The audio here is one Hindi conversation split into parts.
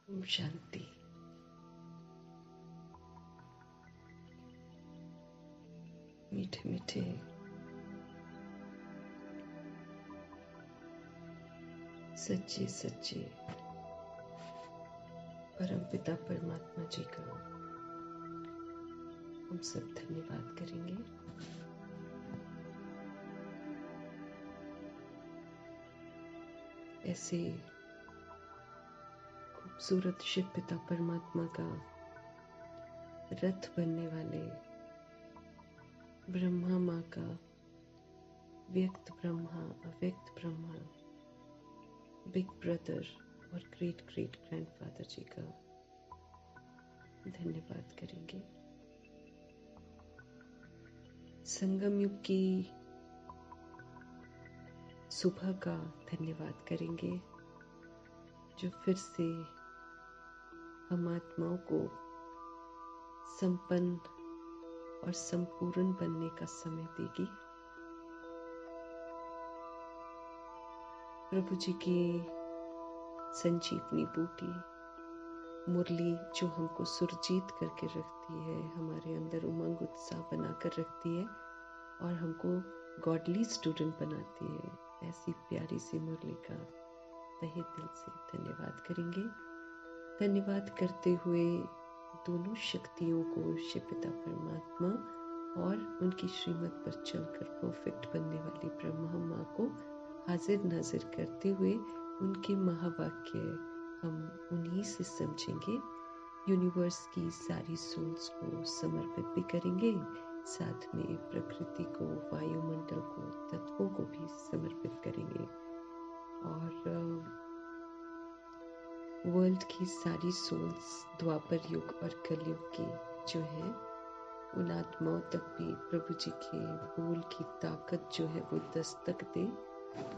ओम शांति। मीठे मीठे सच्चे सच्चे परमपिता परमात्मा जी का हम सब धन्यवाद करेंगे। ऐसे खूबसूरत शिव पिता परमात्मा का रथ बनने वाले ब्रह्मा माँ का व्यक्त ब्रह्मा, अव्यक्त ब्रह्मा, बिग ब्रदर और ग्रेट ग्रेट ग्रैंडफादर जी का धन्यवाद करेंगे। संगम युग की सुबह का धन्यवाद करेंगे, जो फिर से हम आत्माओं को संपन्न और संपूर्ण बनने का समय देगी। प्रभु जी की संजीवनी बूटी मुरली जो हमको सुरजीत करके रखती है, हमारे अंदर उमंग उत्साह बनाकर रखती है और हमको गॉडली स्टूडेंट बनाती है, ऐसी प्यारी सी मुरली का तहे दिल से धन्यवाद करेंगे। धन्यवाद करते हुए दोनों शक्तियों को, शिव पिता परमात्मा और उनकी श्रीमत पर चलकर परफेक्ट बनने वाली ब्रह्मा माँ को हाजिर नाजिर करते हुए उनके महावाक्य हम उन्हीं से समझेंगे। यूनिवर्स की सारी सोल्स को समर्पित भी करेंगे, साथ में प्रकृति को, वायुमंडल को, तत्वों को भी समर्पित करेंगे और वर्ल्ड की सारी सोल्स द्वापर युग और कलयुग की जो है उन आत्माओं तक भी प्रभु जी के बोल की ताकत जो है वो दस्तक दे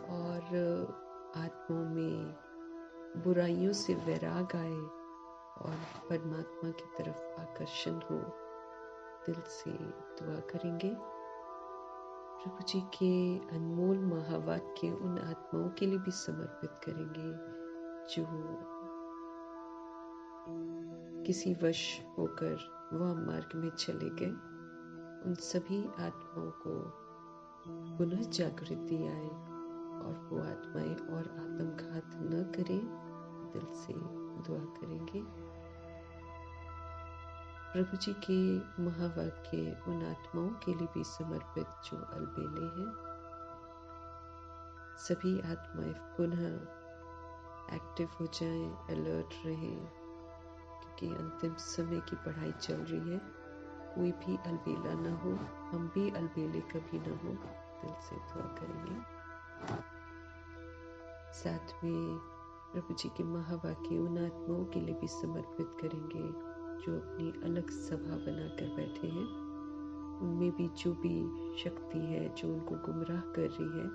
और आत्माओं में बुराइयों से वैराग आए और परमात्मा की तरफ आकर्षण हो। दिल से दुआ करेंगे। प्रभु जी के अनमोल महावाक्य उन आत्माओं के लिए भी समर्पित करेंगे जो किसी वश होकर वह मार्ग में चले गए। उन सभी आत्माओं को पुनः जागृति आए और वो आत्माएं और आत्मघात न करें। दिल से दुआ करेंगे। प्रभु जी के महावाक्य उन आत्माओं के लिए भी समर्पित जो अलबेले हैं। सभी आत्माएं पुनः एक्टिव हो जाएं, अलर्ट रहें, क्योंकि अंतिम समय की पढ़ाई चल रही है। कोई भी अलबेला न हो, हम भी अलबेले कभी न हो। दिल से दुआ करेंगे। साथ में प्रभु जी के महावाक्य उन आत्माओं के लिए भी समर्पित करेंगे जो अपनी अलग सभा बनाकर बैठे हैं। उनमें भी जो भी शक्ति है जो उनको गुमराह कर रही है,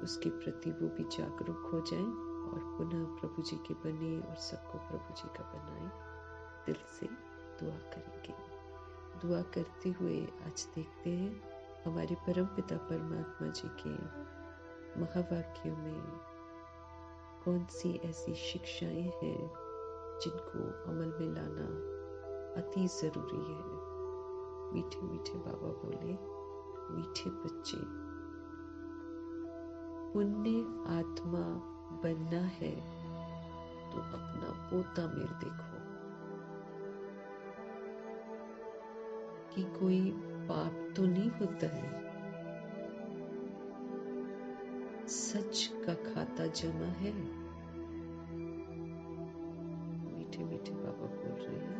उसके प्रति वो भी जागरूक हो जाएं और पुनः प्रभु जी के बने और सबको प्रभु जी का बनाएं। दिल से दुआ करेंगे। दुआ करते हुए आज देखते हैं हमारे परम पिता परमात्मा जी के महावाक्यों में कौन सी ऐसी शिक्षाएं हैं जिनको अमल में लाना अति जरूरी है। मीठे मीठे बाबा बोले, मीठे बच्चे, पुण्य आत्मा बनना है तो अपना पोता मेल देखो कि कोई पाप तो नहीं होता है। सच का खाता जमा है। मीठे मीठे बाबा बोल रहे हैं,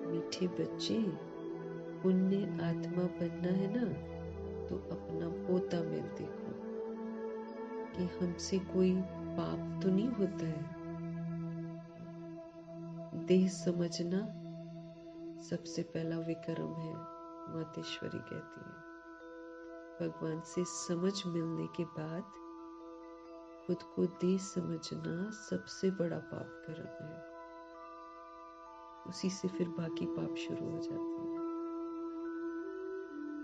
मीठे बच्चे, पुण्य आत्मा बनना है ना तो अपना पोता मेल देखो कि हमसे कोई पाप तो नहीं होता है। देह समझना सबसे पहला विक्रम है, मातेश्वरी कहती है। भगवान से समझ मिलने के बाद खुद को देह समझना सबसे बड़ा पाप कर्म है। उसी से फिर बाकी पाप शुरू हो जाते हैं।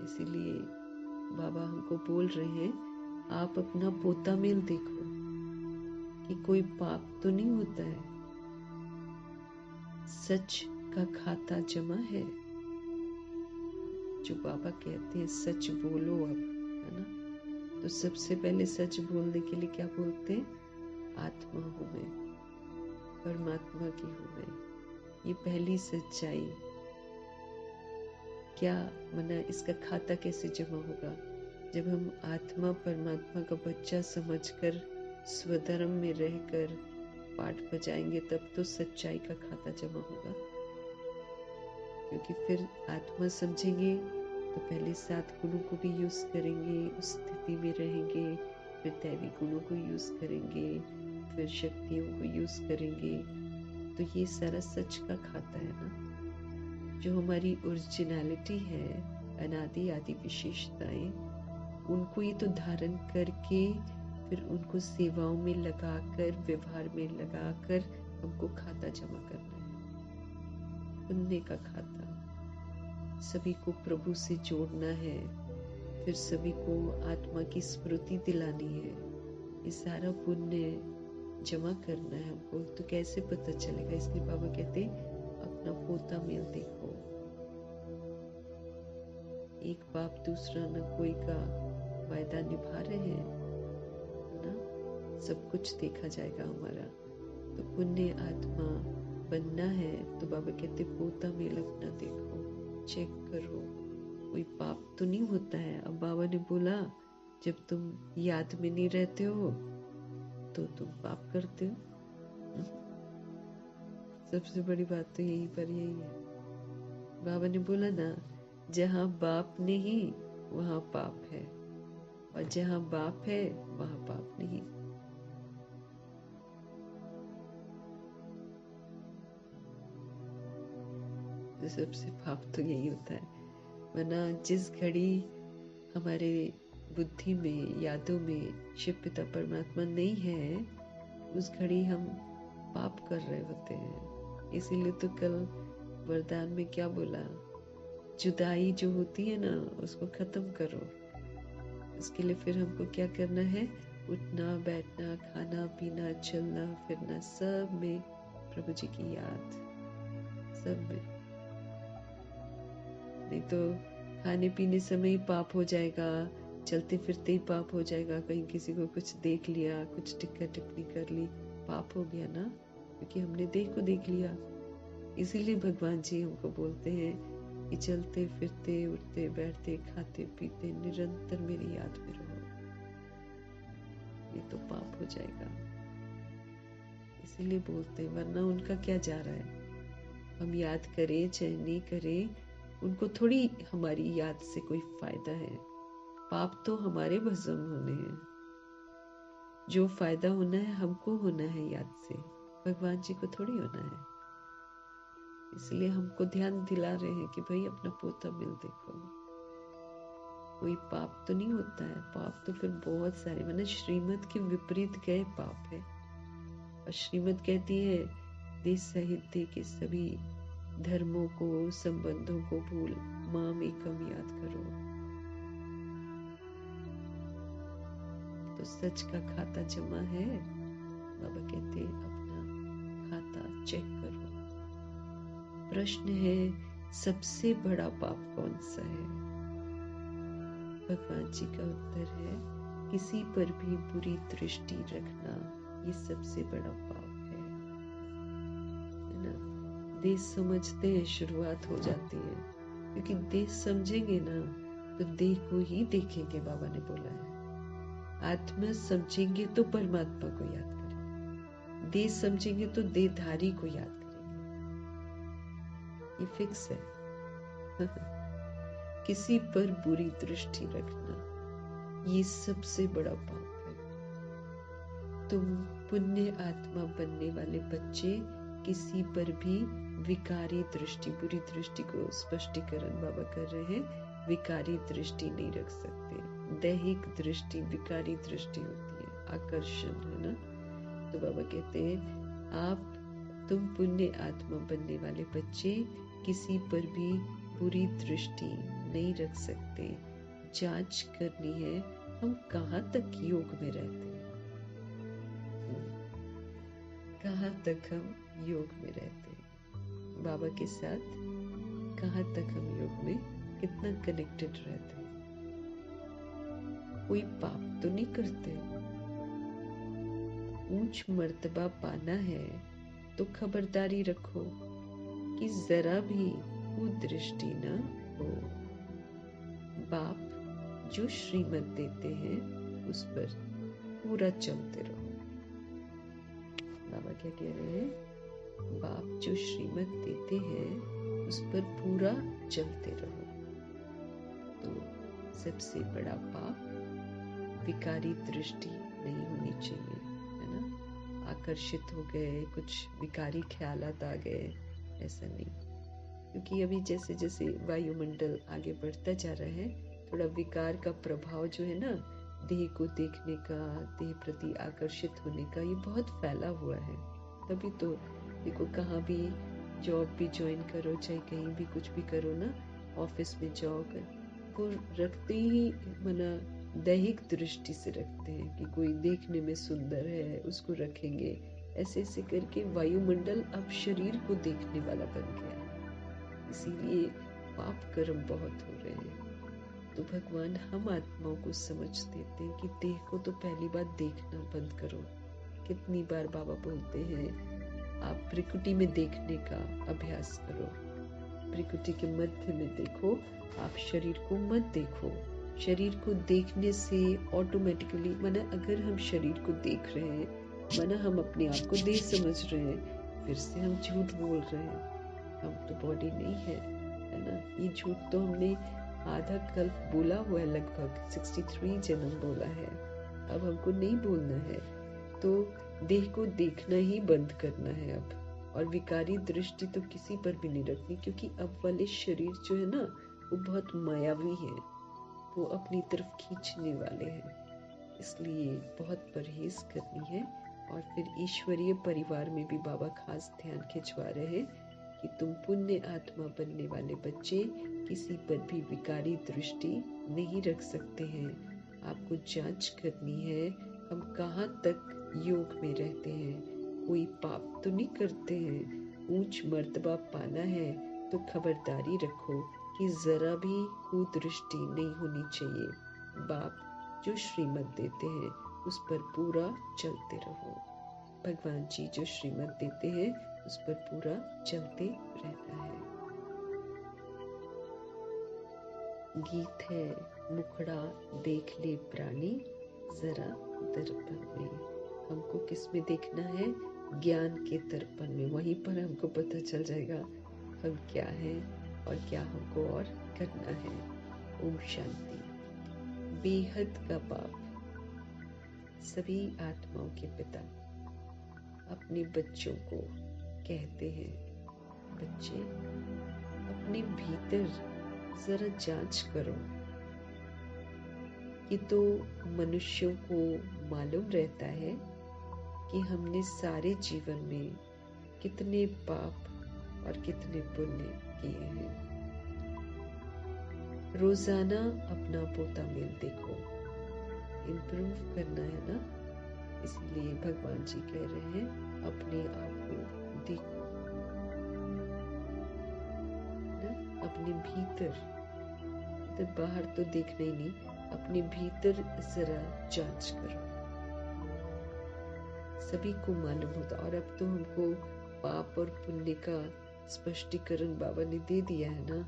इसीलिए बाबा हमको बोल रहे हैं, आप अपना पोता मेल देखो कि कोई पाप तो नहीं होता है। सच का खाता जमा है। जो बाबा कहते हैं सच बोलो अब, है ना। तो सबसे पहले सच बोलने के लिए क्या बोलते हैं? आत्मा हूँ मैं, परमात्मा की हूँ मैं। ये पहली सच्चाई। क्या मना इसका खाता कैसे जमा होगा? जब हम आत्मा परमात्मा का बच्चा समझकर स्वधर्म में रहकर पाठ बजाएंगे, तब तो सच्चाई का खाता जमा होगा। क्योंकि फिर आत्मा समझेंगे तो पहले 7 गुणों को भी यूज करेंगे, उस स्थिति में रहेंगे, फिर दैवी गुणों को यूज करेंगे, फिर शक्तियों को यूज करेंगे। तो ये सारा सच का खाता है ना। जो हमारी ओरिजिनलिटी है, अनादि आदि विशेषताएं, उनको ये तो धारण करके फिर उनको सेवाओं में लगाकर, व्यवहार में लगाकर हमको खाता जमा करना है। पुण्य का खाता। सभी को प्रभु से जोड़ना है, फिर सभी को आत्मा की स्मृति दिलानी है। ये सारा पुण्य जमा करना है हमको। तो कैसे पता चलेगा? इसलिए बाबा कहते अपना पोता मेल देखो। एक बाप दूसरा न कोई का वायदा निभा रहे हैं ना। सब कुछ देखा जाएगा हमारा। तो पुण्य आत्मा बनना है तो बाबा कहते पोता मेल अपना देखो, चेक करो, कोई पाप तो नहीं होता है। अब बाबा ने बोला जब तुम याद में नहीं रहते हो तो तुम पाप करते हो। सबसे बड़ी बात तो यही पर यही है। बाबा ने बोला ना, जहाँ बाप नहीं वहाँ पाप है, और जहाँ बाप है वहाँ पाप नहीं। तो सबसे पाप तो यही होता है। वरना जिस घड़ी हमारे बुद्धि में, यादों में शिव पिता परमात्मा नहीं है, उस घड़ी हम पाप कर रहे होते हैं। इसीलिए तो कल वरदान में क्या बोला? जुदाई जो होती है ना, उसको खत्म करो। उसके लिए फिर हमको क्या करना है? उठना, बैठना, खाना पीना, चलना फिरना, सब में प्रभु जी की याद, सब में। नहीं तो खाने पीने समय ही पाप हो जाएगा, चलते फिरते ही पाप हो जाएगा। कहीं किसी को कुछ देख लिया, कुछ टिक्का टिप्पणी कर ली, पाप हो गया ना, क्योंकि हमने देख को देख लिया। इसीलिए भगवान जी हमको बोलते हैं कि चलते फिरते, उठते बैठते, खाते पीते निरंतर मेरी याद में रहो, नहीं तो पाप हो जाएगा। इसीलिए बोलते हैं, वरना उनका क्या जा रहा है? हम याद करें चाहे नहीं करें, उनको थोड़ी हमारी याद से कोई फायदा है। पाप तो हमारे भस्म होने हैं। जो फायदा होना है हमको होना है याद से, भगवान जी को थोड़ी होना है। इसलिए हमको ध्यान दिला रहे हैं कि भाई अपना पोता मिल देखो। कोई पाप तो नहीं होता है। पाप तो फिर बहुत सारे, मतलब श्रीमत के विपरीत गए पाप है। और श्रीमत कहती है देश साहित्य के सभी धर्मों को, संबंधों को भूल माम एकम याद करो। तो सच का खाता जमा है। बाबा कहते हैं अपना खाता चेक करो। प्रश्न है सबसे बड़ा पाप कौन सा है? भगवान जी का उत्तर है किसी पर भी बुरी दृष्टि रखना, ये सबसे बड़ा पाप है ना। देश समझते हैं शुरुआत हो जाती है, क्योंकि देश समझेंगे ना तो देह को ही देखेंगे। बाबा ने बोला है आत्मा समझेंगे तो परमात्मा को याद करेंगे, देह समझेंगे तो देहधारी को याद करेंगे। ये फिक्स है। किसी पर बुरी दृष्टि रखना ये सबसे बड़ा पाप है। तुम पुण्य आत्मा बनने वाले बच्चे किसी पर भी विकारी दृष्टि, बुरी दृष्टि को स्पष्टीकरण बाबा कर रहे हैं, विकारी दृष्टि नहीं रख सकते। दैहिक दृष्टि विकारी दृष्टि होती है, आकर्षण, है ना। तो बाबा कहते हैं तुम पुण्य आत्मा बनने वाले बच्चे किसी पर भी बुरी दृष्टि नहीं रख सकते। जांच करनी है हम कहाँ तक योग में रहते हैं, कहाँ तक हम योग में रहते हैं। बाबा के साथ कहाँ तक हम योग में कितना कनेक्टेड रहते हैं। कोई पाप तो नहीं करते। ऊंच मर्तबा पाना है तो खबरदारी रखो कि जरा भी कुदृष्टि न हो। बाप जो श्रीमत देते हैं उस पर पूरा चलते रहो। बाबा क्या कह रहे हैं? बाप जो श्रीमत देते हैं उस पर पूरा चलते रहो। तो सबसे बड़ा पाप विकारी दृष्टि नहीं होनी चाहिए, है ना। आकर्षित हो गए, कुछ विकारी ख्यालात आ गए, ऐसा नहीं। क्योंकि अभी जैसे जैसे वायुमंडल आगे बढ़ता जा रहा है, थोड़ा विकार का प्रभाव जो है ना, देह को देखने का, देह प्रति आकर्षित होने का, ये बहुत फैला हुआ है। तभी तो देखो, कहाँ भी जॉब भी ज्वाइन करो, चाहे कहीं भी कुछ भी करो ना, ऑफिस में जाओ कर, वो रखते ही मना दैहिक दृष्टि से रखते हैं कि कोई देखने में सुंदर है उसको रखेंगे। ऐसे ऐसे करके वायुमंडल अब शरीर को देखने वाला बन गया है। इसीलिए पाप कर्म बहुत हो रहे हैं। तो भगवान हम आत्माओं को समझ देते हैं कि देह को तो पहली बार देखना बंद करो। कितनी बार बाबा बोलते हैं, आप प्रकृति में देखने का अभ्यास करो। प्रकृति के मध्य में देखो, आप शरीर को मत देखो। शरीर को देखने से ऑटोमेटिकली, माना अगर हम शरीर को देख रहे हैं, माना हम अपने आप को देह समझ रहे हैं, फिर से हम झूठ बोल रहे हैं। हम तो बॉडी नहीं है ना। ये झूठ तो हमने आधा कल्प बोला हुआ है, लगभग 63 जन्म बोला है। अब हमको नहीं बोलना है, तो देह को देखना ही बंद करना है अब। और विकारी दृष्टि तो किसी पर भी नहीं रखनी, क्योंकि अब वाले शरीर जो है ना, वो बहुत मायावी है, वो अपनी तरफ खींचने वाले हैं। इसलिए बहुत परहेज करनी है। और फिर ईश्वरीय परिवार में भी बाबा खास ध्यान खिंचवा रहे हैं कि तुम पुण्य आत्मा बनने वाले बच्चे किसी पर भी विकारी दृष्टि नहीं रख सकते हैं। आपको जांच करनी है, हम कहाँ तक योग में रहते हैं, कोई पाप तो नहीं करते हैं। ऊंच मर्तबा पाना है तो खबरदारी रखो कि जरा भी कुदृष्टि नहीं होनी चाहिए। बाप जो श्रीमत देते हैं उस पर पूरा चलते रहो। भगवान जी जो श्रीमत देते हैं उस पर पूरा चलते रहना है। गीत है, मुखड़ा देख ले प्राणी जरा दर्पण में। हमको किस में देखना है? ज्ञान के दर्पण में। वहीं पर हमको पता चल जाएगा हम क्या है और क्या हमको और करना है। ओम शांति। बेहद का बाप, सभी आत्माओं के पिता अपने बच्चों को कहते हैं, बच्चे अपने भीतर जरा जांच करो। कि तो मनुष्यों को मालूम रहता है कि हमने सारे जीवन में कितने पाप और कितने पुण्य किए हैं। रोजाना अपना पोता मेल देखो, इम्प्रूव करना है ना। इसलिए भगवान जी कह रहे हैं, अपने आप को देखो ना, अपने भीतर। तो बाहर तो देखना ही नहीं, अपने भीतर जरा जांच करो। सभी को मालूम होता, और अब तो हमको पाप और पुण्य का स्पष्टीकरण बाबा ने दे दिया है ना,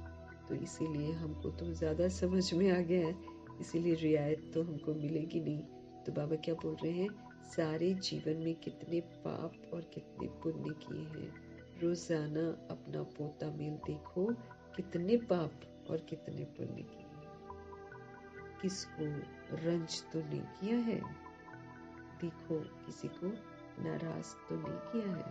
तो इसीलिए हमको तो ज्यादा समझ में आ गया है, इसीलिए रियायत तो हमको मिलेगी नहीं। तो बाबा क्या बोल रहे हैं, सारे जीवन में कितने पाप और कितने पुण्य किए हैं। रोजाना अपना पोता मेल देखो, कितने पाप और कितने पुण्य किए हैं। किसको रंज तो नहीं किया है, देखो किसी को नाराज तो नहीं किया है।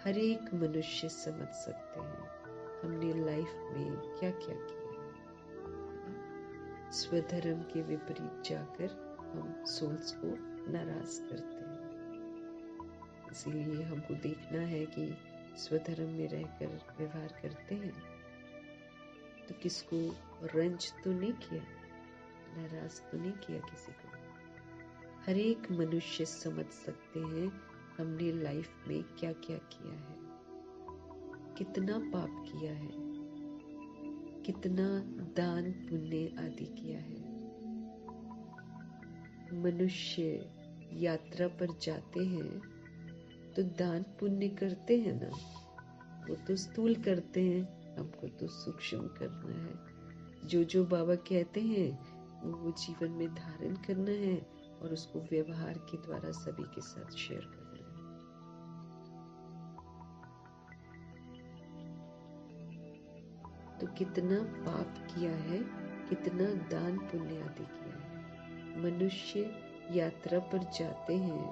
हर एक मनुष्य समझ सकते हैं हमने लाइफ में क्या क्या किया है। स्वधर्म के विपरीत जाकर हम सोल्स को नाराज करते हैं। इसीलिए हमको देखना है कि स्वधर्म में रहकर व्यवहार करते हैं तो किसको रंज तो नहीं किया, नाराज तो नहीं किया किसी को। हर एक मनुष्य समझ सकते हैं हमने लाइफ में क्या क्या किया है। कितना पाप किया है, कितना दान पुण्य आदि किया है। मनुष्य यात्रा पर जाते हैं तो दान पुण्य करते हैं ना, वो तो स्थूल करते हैं, हमको तो सूक्ष्म करना है। जो बाबा कहते हैं वो जीवन में धारण करना है और उसको व्यवहार के द्वारा सभी के साथ शेयर करना है। तो कितना पाप किया है, कितना दान पुण्य आदि किया है। मनुष्य यात्रा पर जाते हैं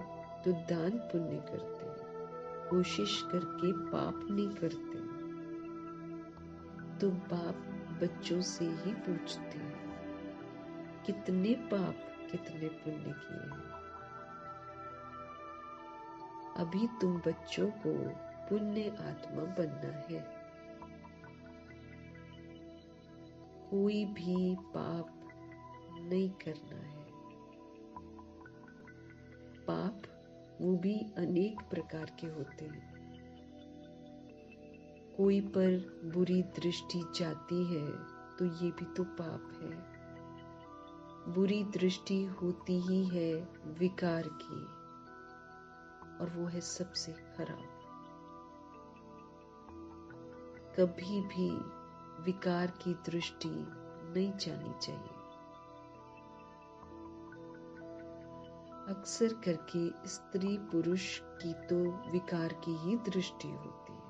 तो दान पुण्य करते हैं, कोशिश करके पाप नहीं करते। तो बाप बच्चों से ही पूछते हैं कितने पाप कितने पुण्य किए हैं। अभी तुम बच्चों को पुण्य आत्मा बनना है। कोई भी पाप नहीं करना है। पाप वो भी अनेक प्रकार के होते हैं। कोई पर बुरी दृष्टि जाती है तो ये भी तो पाप है। बुरी दृष्टि होती ही है विकार की, और वो है सबसे खराब। कभी भी विकार की दृष्टि नहीं जानी चाहिए। अक्सर करके स्त्री पुरुष की तो विकार की ही दृष्टि होती है।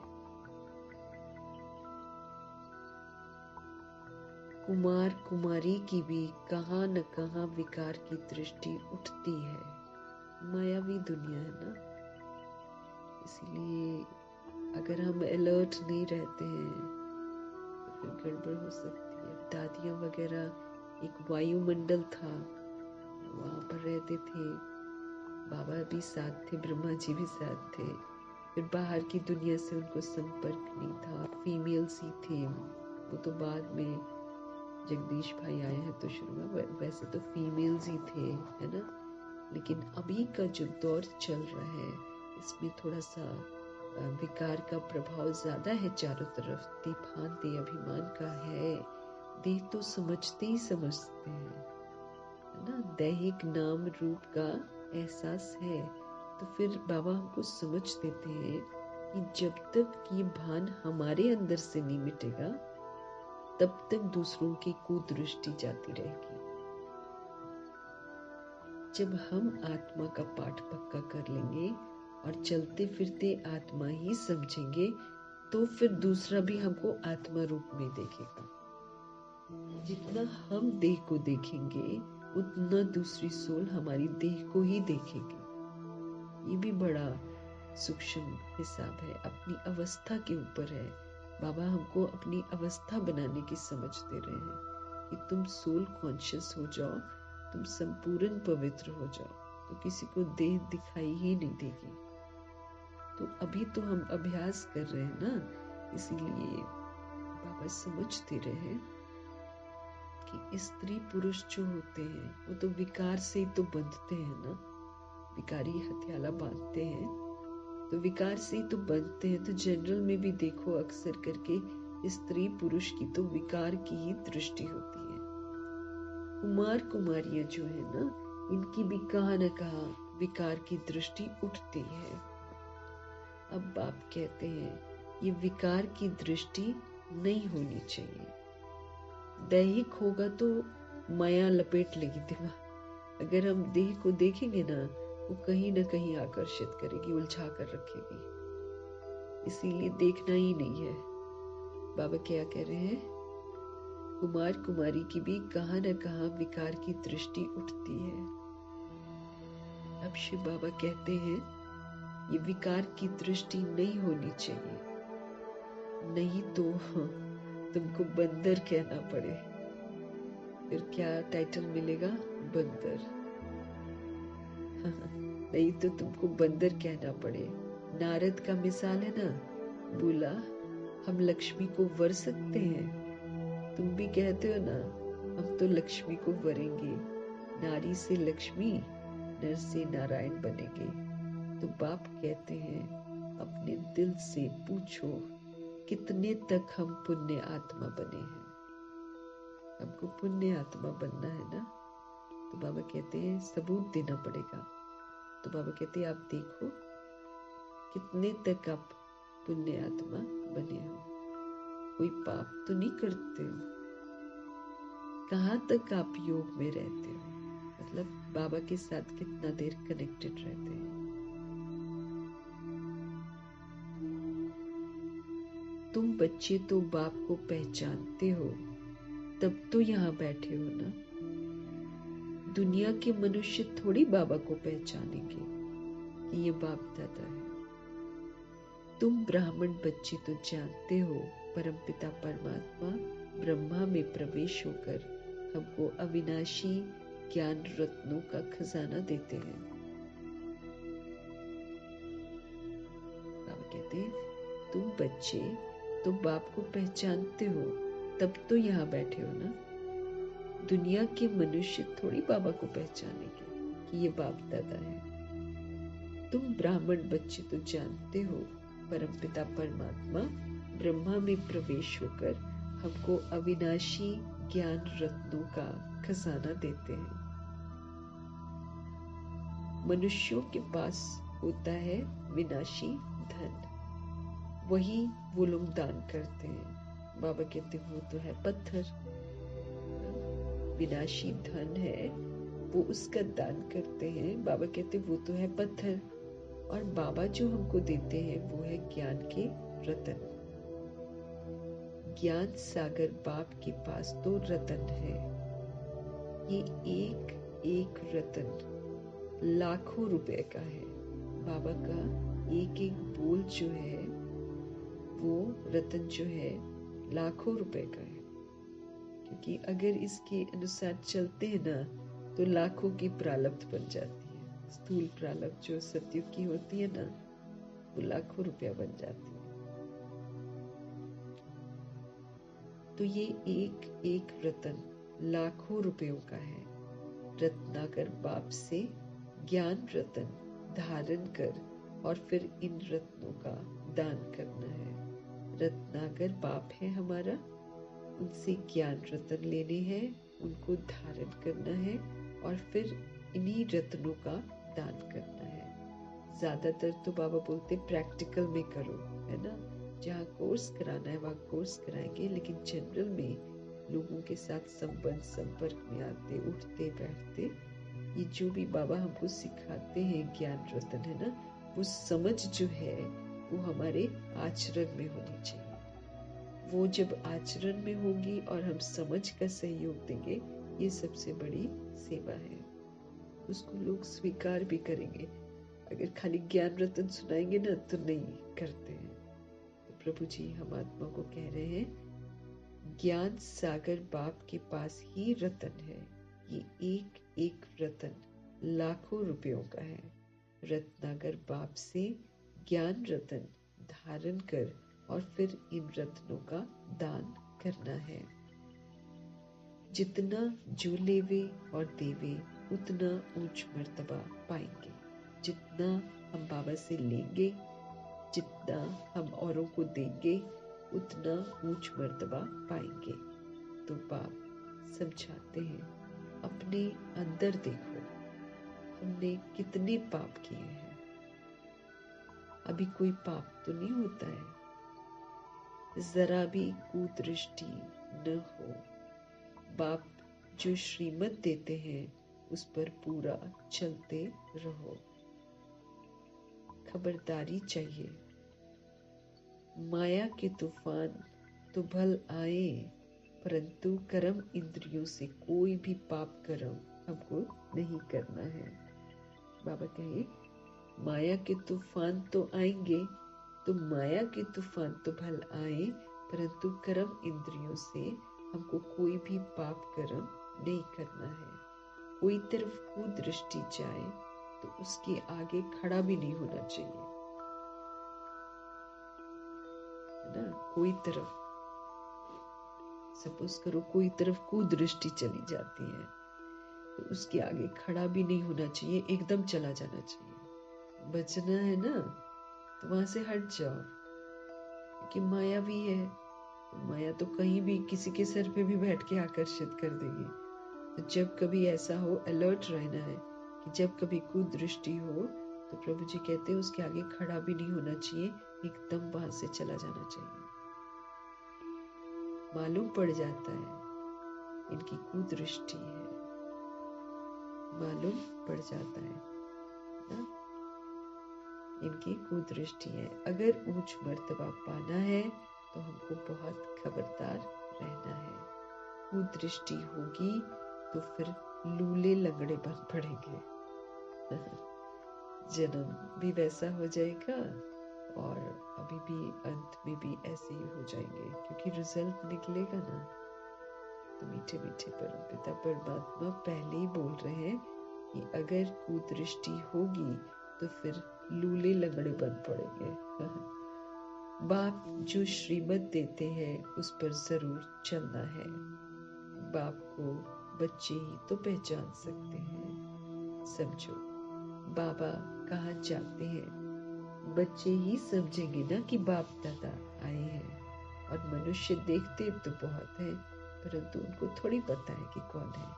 कुमार कुमारी की भी कहाँ न कहाँ विकार की दृष्टि उठती है। मायावी दुनिया है ना, इसलिए अगर हम अलर्ट नहीं रहते हैं तो फिर गड़बड़ हो सकती है। दादियाँ वगैरह एक वायुमंडल था, वहाँ पर रहते थे। बाबा भी साथ थे, ब्रह्मा जी भी साथ थे। फिर बाहर की दुनिया से उनको संपर्क नहीं था। फीमेल्स ही थे। वो तो बाद में जगदीश भाई आए हैं तो शुरू हुआ, वैसे तो फीमेल्स ही थे, है ना। लेकिन अभी का जो दौर चल रहा है इसमें थोड़ा सा विकार का प्रभाव ज्यादा है चारों तरफ। दीपान दे अभिमान का है। देह तो समझते ही समझते हैं, है ना। दैहिक नाम रूप का एहसास है। तो फिर बाबा हमको समझ देते हैं कि जब तक ये भान हमारे अंदर से नहीं मिटेगा तब तक दूसरों की कुदृष्टि जाती रहेगी। जब हम आत्मा का पाठ पक्का कर लेंगे और चलते फिरते आत्मा ही समझेंगे तो फिर दूसरा भी हमको आत्मा रूप में देखेगा। जितना हम देह को देखेंगे उतना दूसरी सोल हमारी देह को ही देखेगी। ये भी बड़ा सूक्ष्म हिसाब है, अपनी अवस्था के ऊपर है। बाबा हमको अपनी अवस्था बनाने की समझ दे रहे हैं कि तुम सोल कॉन्शियस हो जाओ, तुम संपूर्ण पवित्र हो जाओ, तो किसी को देह दिखाई ही नहीं देगी। तो अभी तो हम अभ्यास कर रहे हैं ना, इसीलिए बाबा समझ दे रहे हैं कि स्त्री पुरुष जो होते हैं वो तो विकार से ही तो बंधते हैं ना। विकारी हथियाला बांधते हैं तो विकार से ही तो बनते हैं। तो जनरल में भी देखो अक्सर करके स्त्री पुरुष की तो विकार की ही दृष्टि होती है। कुमार कुमारियां जो है ना, इनकी भी कहाँ न कहाँ विकार की दृष्टि उठती है। अब बाप कहते हैं ये विकार की दृष्टि नहीं होनी चाहिए। दैहिक होगा तो माया लपेट लेगी दिमाग। अगर हम देह को देखेंगे ना, वो कहीं ना कहीं आकर्षित करेगी, उलझा कर रखेगी। इसीलिए देखना ही नहीं है। बाबा क्या कह रहे हैं, कुमार कुमारी की भी कहाँ न कहाँ विकार की दृष्टि उठती है। अब शिव बाबा कहते हैं ये विकार की दृष्टि नहीं होनी चाहिए, नहीं तो तुमको बंदर कहना पड़े। फिर क्या टाइटल मिलेगा, बंदर। नहीं तो तुमको बंदर कहना पड़े। नारद का मिसाल है ना, बोला हम लक्ष्मी को वर सकते हैं। तुम भी कहते हो ना, हम तो लक्ष्मी को वरेंगे। नारी से लक्ष्मी, नर से नारायण बनेंगे। तो बाप कहते हैं अपने दिल से पूछो कितने तक हम पुण्य आत्मा बने हैं। हमको पुण्य आत्मा बनना है ना, तो बाबा कहते हैं सबूत देना पड़ेगा। तो बाबा कहते हैं आप देखो कितने तक आप पुण्य आत्मा बने हो, कोई पाप तो नहीं करते हो, कहाँ तक आप योग में रहते हो, मतलब बाबा के साथ कितना देर कनेक्टेड रहते हैं। तुम बच्चे तो बाप को पहचानते हो, तब तो यहाँ बैठे हो ना। दुनिया के मनुष्य थोड़ी बाबा को पहचानेंगे कि ये बाप दादा है। तुम ब्राह्मण बच्चे तो जानते हो परमपिता परमात्मा ब्रह्मा में प्रवेश होकर हमको अविनाशी ज्ञान रत्नों का खजाना देते हैं। बाबा कहते हैं तुम बच्चे तो बाप को पहचानते हो, तब तो यहाँ बैठे हो ना। दुनिया के मनुष्य थोड़ी बाबा को पहचानेंगे कि ये बाप दादा है। तुम ब्राह्मण बच्चे तो जानते हो परमपिता परमात्मा ब्रह्मा में प्रवेश होकर हमको अविनाशी ज्ञान रत्नों का खजाना देते हैं। मनुष्यों के पास होता है विनाशी धन, वही वो लोग दान करते हैं। बाबा कहते वो तो है पत्थर, विनाशी धन है वो उसका दान करते हैं। बाबा कहते वो तो है पत्थर, और बाबा जो हमको देते हैं वो है ज्ञान के रतन। ज्ञान सागर बाप के पास तो रतन है। ये एक एक रतन लाखों रुपए का है। बाबा का एक एक बोल जो है वो रतन जो है लाखों रुपए का है, क्योंकि अगर इसके अनुसार चलते हैं ना तो लाखों की प्रारब्ध बन जाती है। स्थूल प्रारब्ध जो सतयुग की होती है ना वो लाखों रुपया बन जाती है। तो ये एक एक रतन लाखों रुपयों का है। रत्नाकर बाप से ज्ञान रतन धारण कर और फिर इन रत्नों का दान करना है। रत्नाकर बाप है हमारा, उनसे ज्ञान रतन लेने हैं, उनको धारण करना है और फिर इन्हीं रत्नों का दान करना है। ज्यादातर तो बाबा बोलते प्रैक्टिकल में करो, है ना। जहाँ कोर्स कराना है वहाँ कोर्स कराएंगे, लेकिन जनरल में लोगों के साथ संबंध संपर्क में आते उठते बैठते ये जो भी बाबा हमको सिखाते हैं ज्ञान रतन है ना, वो समझ जो है वो हमारे आचरण में होनी चाहिए। वो जब आचरण में होगी और हम समझ का सहयोग देंगे, ये सबसे बड़ी सेवा है। उसको लोग स्वीकार भी करेंगे। अगर खाली ज्ञान रतन सुनाएंगे ना तो नहीं करते हैं। तो प्रभु जी हम आत्मा को कह रहे हैं ज्ञान सागर बाप के पास ही रतन है। ये एक एक रतन लाखों रुपयों का है। रत्नागर बाप से ज्ञान रतन धारण कर और फिर इन रत्नों का दान करना है। जितना जो लेवे और देवे उतना ऊंच मर्तबा पाएंगे। जितना हम बाबा से लेंगे, जितना हम औरों को देंगे, उतना ऊंच मर्तबा पाएंगे। तो बाप समझाते हैं अपने अंदर देखो हमने कितने पाप किए हैं। अभी कोई पाप तो नहीं होता है, जरा भी कुदृष्टि न हो। बाप जो श्रीमत देते हैं उस पर पूरा चलते रहो। खबरदारी चाहिए, माया के तूफान तो भल आए, परंतु कर्म इंद्रियों से कोई भी पाप कर्म हमको नहीं करना है। बाबा कहे माया के तूफान तो आएंगे, तो माया के तूफान तो भल आए, परंतु कर्म इंद्रियों से हमको कोई भी पाप कर्म नहीं करना है। कोई तरफ कुदृष्टि जाए तो उसके आगे खड़ा भी नहीं होना चाहिए, है ना। कोई तरफ सपोज करो कोई तरफ कुदृष्टि चली जाती है तो उसके आगे खड़ा भी नहीं होना चाहिए, एकदम चला जाना चाहिए। बचना है ना तो वहां से हट जाओ, कि माया भी है, तो माया तो कहीं भी किसी के सर पे भी बैठ के आकर्षित कर देगी। तो जब कभी ऐसा हो, अलर्ट रहना है कि जब कभी कुदृष्टि हो तो प्रभु जी कहते हैं उसके आगे खड़ा भी नहीं होना चाहिए, एकदम वहां से चला जाना चाहिए। मालूम पड़ जाता है इनकी कुदृष्टि है, मालूम पड़ जाता है ना, इनकी कुदृष्टि है। अगर ऊंच मर्तबा पाना है तो हमको बहुत खबरदार रहना है। कुदृष्टि होगी तो फिर लूले लंगड़े बन पड़ेंगे। जन्म भी वैसा हो जाएगा और अभी भी अंत में भी ऐसे ही हो जाएंगे, क्योंकि रिजल्ट निकलेगा ना। तो मीठे मीठे परमपिता परमात्मा पहले ही बोल रहे हैं कि अगर कुदृष्टि होगी तो फिर लूले लंगड़े बन पड़ेंगे। बाप जो श्रीमत देते हैं उस पर जरूर चलना है। बाप को बच्चे ही तो पहचान सकते हैं। समझो, बाबा कहाँ जाते हैं, बच्चे ही समझेंगे ना कि बाप दादा आए हैं। और मनुष्य देखते तो बहुत है, परंतु उनको थोड़ी पता है कि कौन है।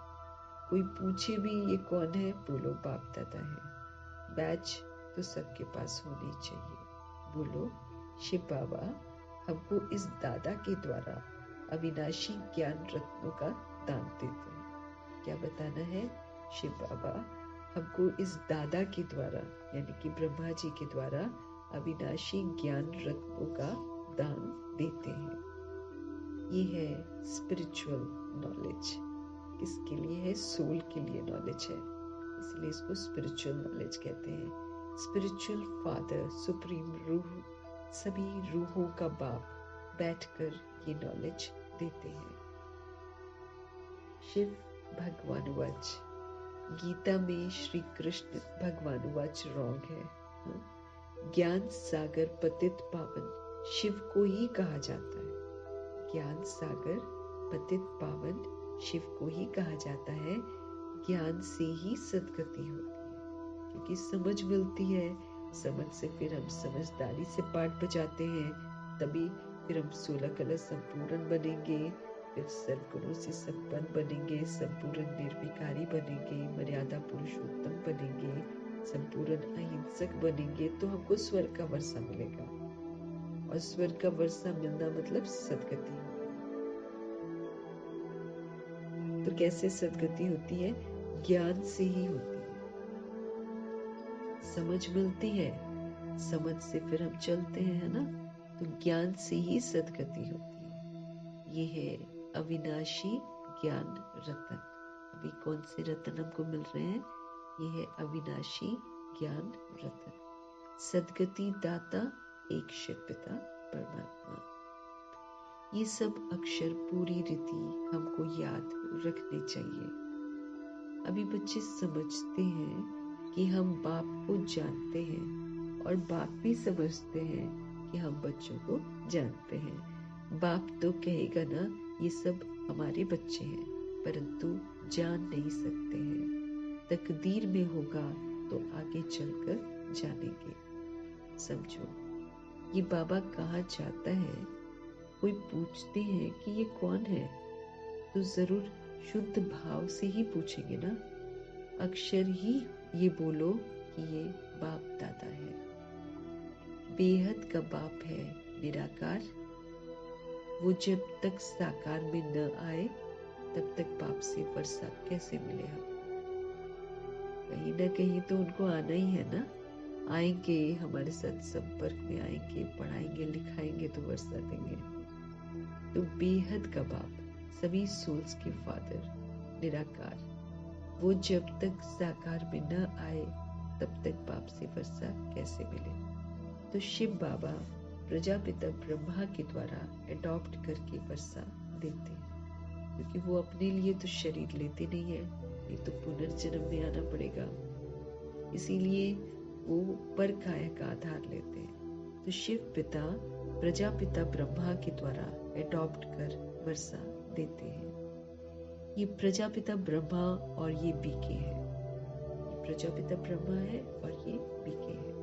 कोई पूछे भी ये कौन है, बोलो बाप दादा है। बैच तो सबके पास होनी चाहिए। बोलो शिव बाबा हमको इस दादा के द्वारा अविनाशी ज्ञान रत्नों का दान देते हैं। क्या बताना है? शिव बाबा हमको इस दादा के द्वारा यानी कि ब्रह्मा जी के द्वारा अविनाशी ज्ञान रत्नों का दान देते हैं। ये है स्पिरिचुअल नॉलेज। किसके लिए है? सोल के लिए नॉलेज है, इसलिए इसको स्पिरिचुअल नॉलेज कहते हैं। स्पिरिचुअल फादर, सुप्रीम रूह, सभी रूहों का बाप बैठकर ये नॉलेज देते हैं। शिव भगवान वाच, गीता में श्री कृष्ण भगवान वाच रॉन्ग है। ज्ञान सागर पतित पावन शिव को ही कहा जाता है। ज्ञान सागर पतित पावन शिव को ही कहा जाता है। ज्ञान से ही सद्गति होती है, क्योंकि समझ मिलती है। समझ से फिर हम समझदारी से पाठ बजाते हैं, तभी फिर हम 16 कला संपूर्ण बनेंगे, फिर सर्वगुणों से संपन्न बनेंगे, संपूर्ण निर्विकारी बनेंगे, मर्यादा पुरुषोत्तम बनेंगे, संपूर्ण अहिंसक बनेंगे, तो हमको स्वर्ग का वर्षा मिलेगा। और स्वर्ग का वर्षा मिलना मतलब सद्गति होगी। तो कैसे सद्गति होती है? ज्ञान से ही होती है। समझ मिलती है, समझ से फिर हम चलते हैं, है ना। तो ज्ञान से ही सद्गति होती है। ये है अविनाशी ज्ञान रतन। अभी कौन से रतन हमको मिल रहे हैं? ये है अविनाशी ज्ञान रतन। सद्गति दाता एक शिव पिता परमात्मा। ये सब अक्षर पूरी रीति हमको याद रखने चाहिए। अभी बच्चे समझते हैं कि हम बाप को जानते हैं, और बाप भी समझते हैं कि हम बच्चों को जानते हैं। बाप तो कहेगा ना ये सब हमारे बच्चे हैं, परंतु जान नहीं सकते हैं। तकदीर में होगा तो आगे चलकर जानेंगे। समझो, ये बाबा कहाँ जाता है? कोई पूछते हैं कि ये कौन है, तो जरूर शुद्ध भाव से ही पूछेंगे ना। अक्षर ही ये बोलो कि ये बाप दादा है। बेहद का बाप है निराकार। वो जब तक साकार में न आए तब तक बाप से वर्षा कैसे मिले हमको? कहीं ना कहीं तो उनको आना ही है ना। आएंगे, हमारे साथ संपर्क में आएंगे, पढ़ाएंगे लिखाएंगे तो वर्षा देंगे। तो बेहद का बाप, सभी सोल्स के फादर, निराकार, वो जब तक साकार में न आए तब तक बाप से वर्षा कैसे मिले? तो शिव बाबा प्रजापिता ब्रह्मा के द्वारा अडॉप्ट करके वर्षा देते हैं, क्योंकि वो अपने लिए तो शरीर लेते नहीं है, नहीं तो पुनर्जन्म में आना पड़ेगा। इसीलिए वो पर काया का आधार लेते हैं। तो शिव पिता प्रजापिता ब्रह्मा के द्वारा अडॉप्ट कर वर्षा देते हैं। ये प्रजापिता ब्रह्मा और ये बीके है। ये प्रजापिता ब्रह्मा है और ये बीके है।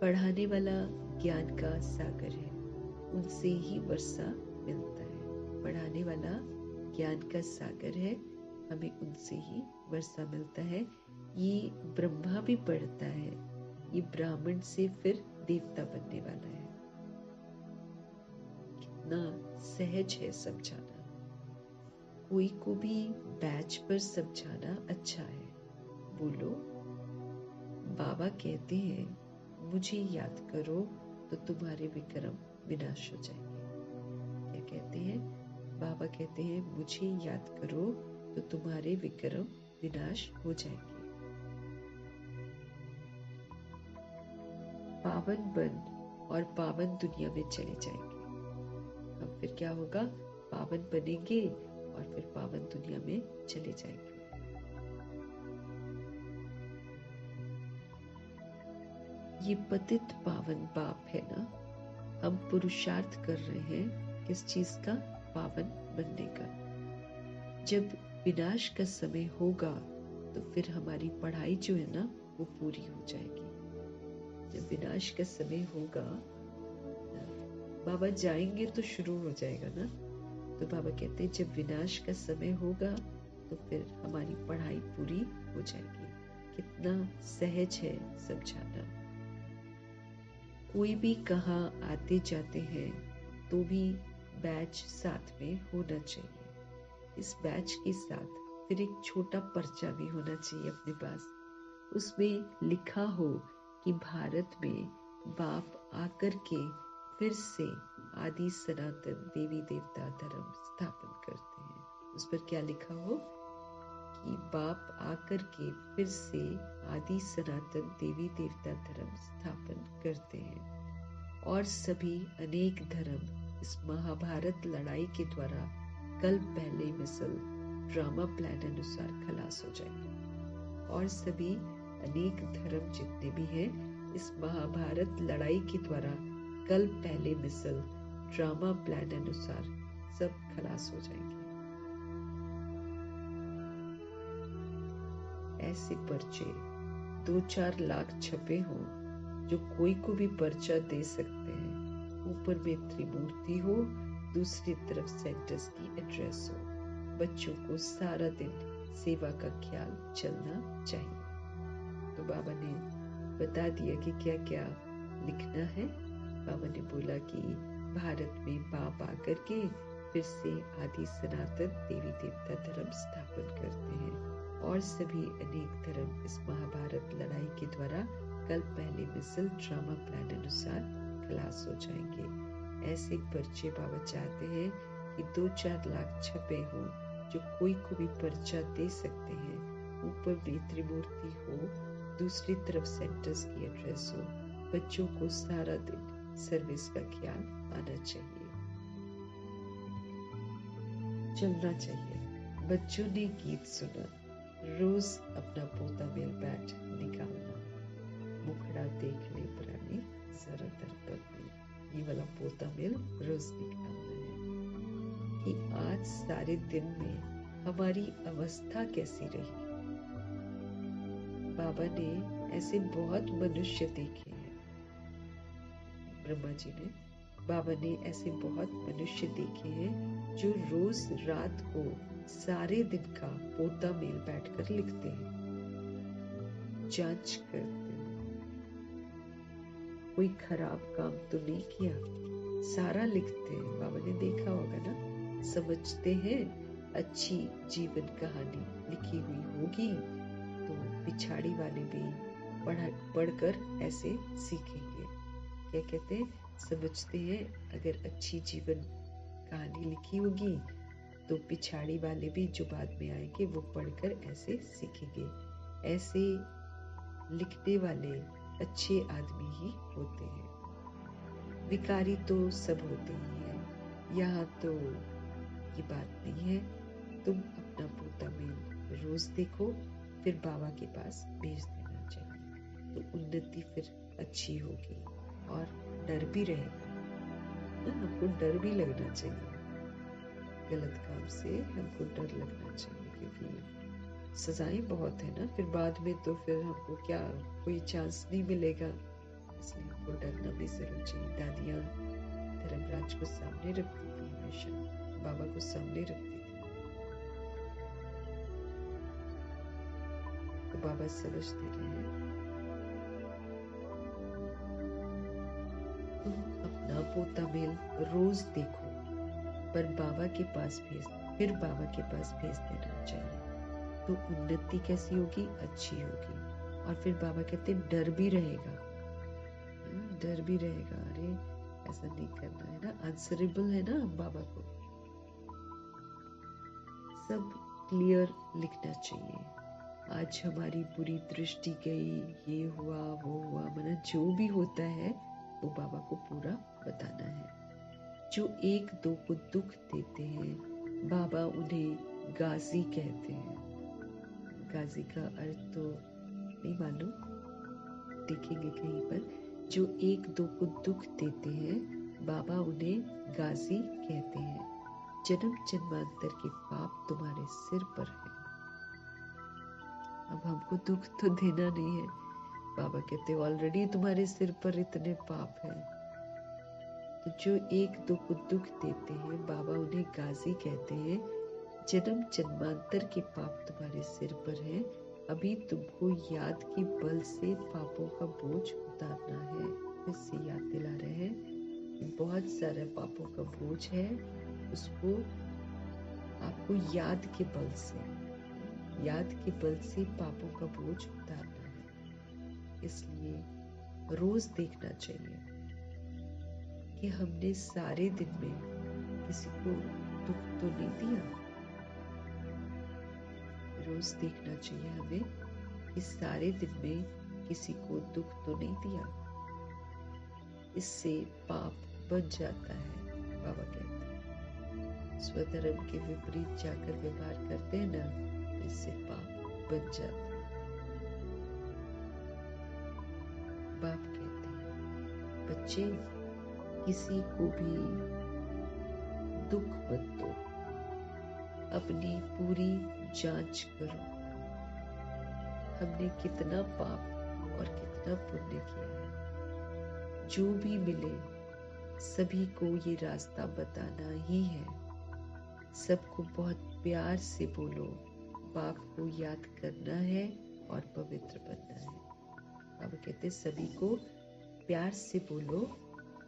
पढ़ाने वाला ज्ञान का सागर है, उनसे ही वर्षा मिलता है। पढ़ाने वाला ज्ञान का सागर है, हमें उनसे ही वर्षा मिलता है। ये ब्रह्मा भी पढ़ता है, ये ब्राह्मण से फिर देवता बनने वाला है। कितना सहज है समझाना, कोई को भी बैच पर समझाना अच्छा है। बोलो, बाबा कहते हैं मुझे याद करो तो तुम्हारे विक्रम विनाश हो जाएंगे। क्या कहते हैं? बाबा कहते हैं मुझे याद करो तो तुम्हारे विक्रम विनाश हो जाएंगे। पावन बन और पावन दुनिया में चले जाएंगे। हम फिर क्या होगा? पावन बनेंगे और फिर पावन दुनिया में चले जाएंगे। ये पतित पावन बाप है ना, हम पुरुषार्थ कर रहे हैं किस चीज का? पावन बनने का। जब विनाश का समय होगा तो फिर हमारी पढ़ाई जो है ना वो पूरी हो जाएगी। जब विनाश का समय होगा, बाबा जाएंगे तो शुरू हो जाएगा ना। तो बाबा कहते हैं जब विनाश का समय होगा तो फिर हमारी पढ़ाई पूरी हो जाएगी। कितना सहज है समझाना। कोई भी कहाँ आते जाते हैं तो भी बैच साथ में होना चाहिए। इस बैच के साथ फिर एक छोटा पर्चा भी होना चाहिए अपने पास। उसमें लिखा हो कि भारत में बाप आकर के फिर से आदि सनातन देवी देवता धर्म स्थापन करते हैं। उस पर क्या लिखा हो कि बाप आकर के फिर से आदि सनातन देवी देवता धर्म स्थापन करते हैं और सभी अनेक धर्म इस महाभारत लड़ाई के द्वारा कल पहले मिसल ड्रामा प्लान अनुसार खलास हो जाएंगे। और सभी अनेक धर्म जितने भी हैं इस महाभारत लड़ाई के द्वारा कल पहले मिसल ड्रामा प्लान अनुसार सब खलास हो जाएंगे। ऐसे पर्चे 2-4 लाख छपे हों जो कोई को भी पर्चा दे सकते हैं। ऊपर में त्रिमूर्ति हो, दूसरी तरफ सेंटर्स की एड्रेस हो। बच्चों को सारा दिन सेवा का ख्याल चलना चाहिए। तो बाबा ने बता दिया कि क्या क्या लिखना है। बाबा ने बोला कि भारत में बाप आकर के फिर से आदि सनातन देवी देवता धर्म स्थापन करते हैं और सभी अनेक धर्म इस महाभारत लड़ाई के द्वारा कल पहले मिसल ड्रामा प्लान अनुसार खलास हो जाएंगे। ऐसे पर्चे बाबा चाहते हैं कि 2-4 लाख छपे हों जो कोई को भी पर्चा दे सकते हैं। ऊपर में त्रिमूर्ति हो, दूसरी तरफ सेंटर्स की एड्रेस हो। बच्चों को सारा दिन सर्विस का ख्याल आना चाहिए, चलना चाहिए। बच्चों ने गीत सुना, रोज अपना पोता मेल बैठ निकालना। मुखड़ा देख ले पुरानी जरा दरपत में। ये वाला पोता मेल रोज निकालना है कि आज सारे दिन में हमारी अवस्था कैसी रही। बाबा ने ऐसे बहुत मनुष्य देखे हैं। ब्रह्मा जी ने, बाबा ने ऐसे बहुत मनुष्य देखे हैं जो रोज रात को सारे दिन का पोता मेल बैठकर लिखते हैं, जांच करते हैं। कोई खराब काम तो नहीं किया, सारा लिखते हैं। बाबा ने देखा होगा ना, समझते हैं अच्छी जीवन कहानी लिखी हुई होगी तो पिछाड़ी वाले भी पढ़कर ऐसे सीखेंगे। क्या कहते हैं? समझते हैं अगर अच्छी जीवन कहानी लिखी होगी तो पिछाड़ी वाले भी जो बाद में आएंगे वो पढ़कर ऐसे सीखेंगे। ऐसे लिखने वाले अच्छे आदमी ही होते हैं। विकारी तो सब होते ही हैं। यहाँ तो ये बात नहीं है। तुम अपना पोता मेल रोज देखो, फिर बाबा के पास भेज देना चाहिए तो उन्नति फिर अच्छी होगी और डर भी रहेगा। हमको डर भी लगना चाहिए, गलत काम से हमको डर लगना चाहिए क्योंकि सजाएं बहुत है ना। फिर बाद में तो फिर हमको क्या कोई चांस नहीं मिलेगा, इसलिए आपको डरना भी जरूर चाहिए। दादियाँ धर्मराज को सामने रखती थी, हमेशा बाबा को सामने रखती थी, तो बाबा समझते रहे। तुम अपना पोता मेल रोज देखो, पर बाबा के पास फिर बाबा के पास भेज देना चाहिए, तो उन्नति कैसी होगी? अच्छी होगी। और फिर बाबा कहते डर भी रहेगा, डर भी रहेगा, अरे ऐसा नहीं करना है ना, आंसरेबल है ना बाबा को, सब क्लियर लिखना चाहिए। आज हमारी बुरी दृष्टि गई, ये हुआ वो हुआ, मतलब जो भी होता है वो बाबा को पूरा बताना है। जो एक दो को दुख देते हैं, बाबा उन्हें गाजी कहते हैं। गाजी का अर्थ तो नहीं मालूम, देखेंगे कहीं पर। जो एक दो को दुख देते हैं, बाबा उन्हें गाजी कहते हैं। जन्म जन्मांतर के पाप तुम्हारे सिर पर है। अब हमको दुख तो देना नहीं है, बाबा कहते ऑलरेडी तुम्हारे सिर पर इतने पाप हैं। तो जो एक दो को दुख देते हैं, बाबा उन्हें गाजी कहते हैं। जन्म जन्मांतर के पाप तुम्हारे सिर पर है। अभी तुमको याद के बल से पापों का बोझ उतारना है। इससे याद दिला रहे हैं कि बहुत सारा पापों का बोझ है, उसको आपको याद के बल से पापों का बोझ उतारना है। इसलिए रोज देखना चाहिए कि हमने सारे दिन में किसी को दुख तो नहीं दिया। रोज देखना चाहिए हमें कि सारे दिन में किसी को दुख तो नहीं दिया। इससे पाप बन जाता है। बाबा कहते हैं स्वधर्म के विपरीत जाकर व्यवहार करते हैं ना, तो इससे पाप बन जाता है। बाप कहते हैं बच्चे किसी को भी दुख मत दो, अपनी पूरी जांच करो, हमने कितना पाप और कितना पुण्य किया है। जो भी मिले सभी को ये रास्ता बताना ही है। सबको बहुत प्यार से बोलो, बाप को याद करना है और पवित्र बनना है। बाबा कहते सभी को प्यार से बोलो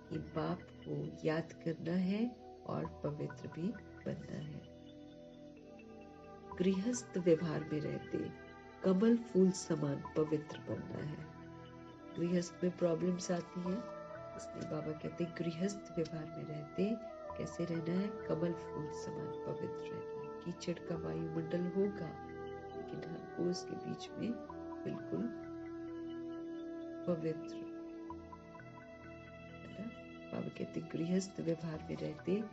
कि बाप को याद करना है और पवित्र भी बनना है। गृहस्थ व्यवहार में रहते कमल फूल समान पवित्र बनना है। गृहस्थ में प्रॉब्लम्स आती है, इसलिए बाबा कहते गृहस्थ व्यवहार में रहते कैसे रहना है? कमल फूल समान पवित्र रहना है। कीचड़ का वायुमंडल होगा, लेकिन हमको उसके बीच में बिल्कुल पवित्र है ना। बाबा कहते गृहस्थ व्यवहार में रहते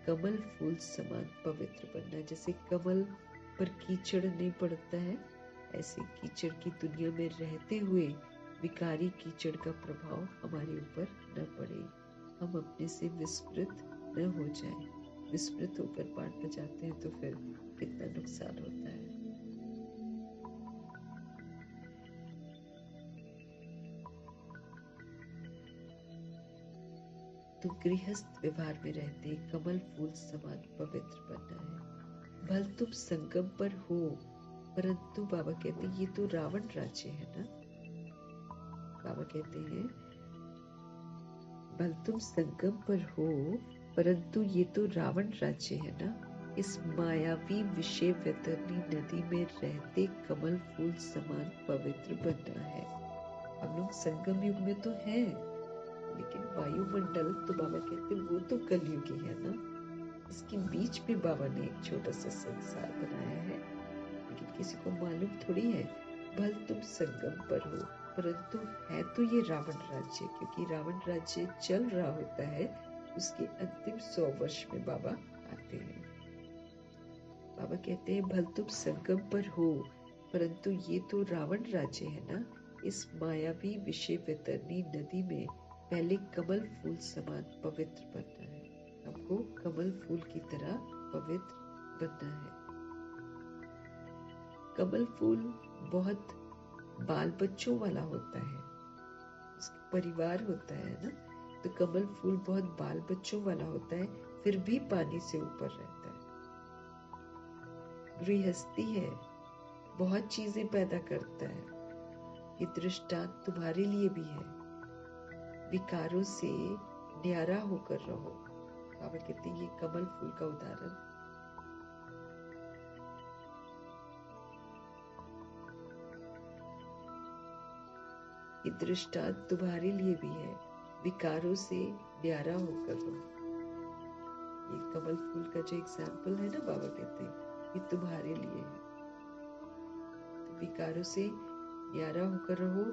कमल फूल समान पवित्र बनना। जैसे कमल पर कीचड़ नहीं पड़ता है, ऐसे कीचड़ की दुनिया में रहते हुए विकारी कीचड़ का प्रभाव हमारे ऊपर न पड़े, हम अपने से विस्मृत न हो जाएं। विस्मृत होकर पाठ बजाते हैं तो फिर कितना नुकसान होता है। तो गृहस्थ व्यवहार में रहते कमल फूल समान पवित्र बनना है। भल तुम संगम पर हो, परंतु बाबा कहते हैं ये तो रावण राज्य है ना। बाबा कहते हैं भल तुम संगम पर हो, परंतु ये तो रावण राज्य है ना। इस मायावी विषय वैतरणी नदी में रहते कमल फूल समान पवित्र बनना है। हम लोग संगम युग में तो हैं, लेकिन वायुमंडल तो बाबा कहते हैं वो तो कलयुगी है ना। इसके बीच में बाबा ने एक छोटा सा संसार बनाया है, लेकिन किसी को मालूम थोड़ी है। भल तुम संगम पर हो, परंतु है तो ये रावण राज्य, क्योंकि रावण राज्य चल रहा होता है। उसके अंतिम 100 वर्ष में बाबा आते हैं। बाबा कहते हैं भल तुम संगम पर हो, परंतु ये तो रावण राज्य है ना। इस मायावी विषय वैतरणी नदी में पहले कमल फूल समान पवित्र बनना है। हमको कमल फूल की तरह पवित्र बनना है। कमल फूल बहुत बाल बच्चों वाला होता है, परिवार होता है ना, तो कमल फूल बहुत बाल बच्चों वाला होता है, फिर भी पानी से ऊपर रहता है। गृहस्थी है, बहुत चीजें पैदा करता है। ये दृष्टांत तुम्हारे लिए भी है। विकारों से न्यारा होकर रहो। बाबा कहते हैं ये कमल फूल का उदाहरण। ये दृष्टांत तुम्हारे लिए भी है। विकारों से न्यारा होकर रहो। ये कमल फूल का जो एग्जाम्पल है ना, बाबा कहते हैं ये तुम्हारे लिए है। तो विकारों से न्यारा होकर रहो।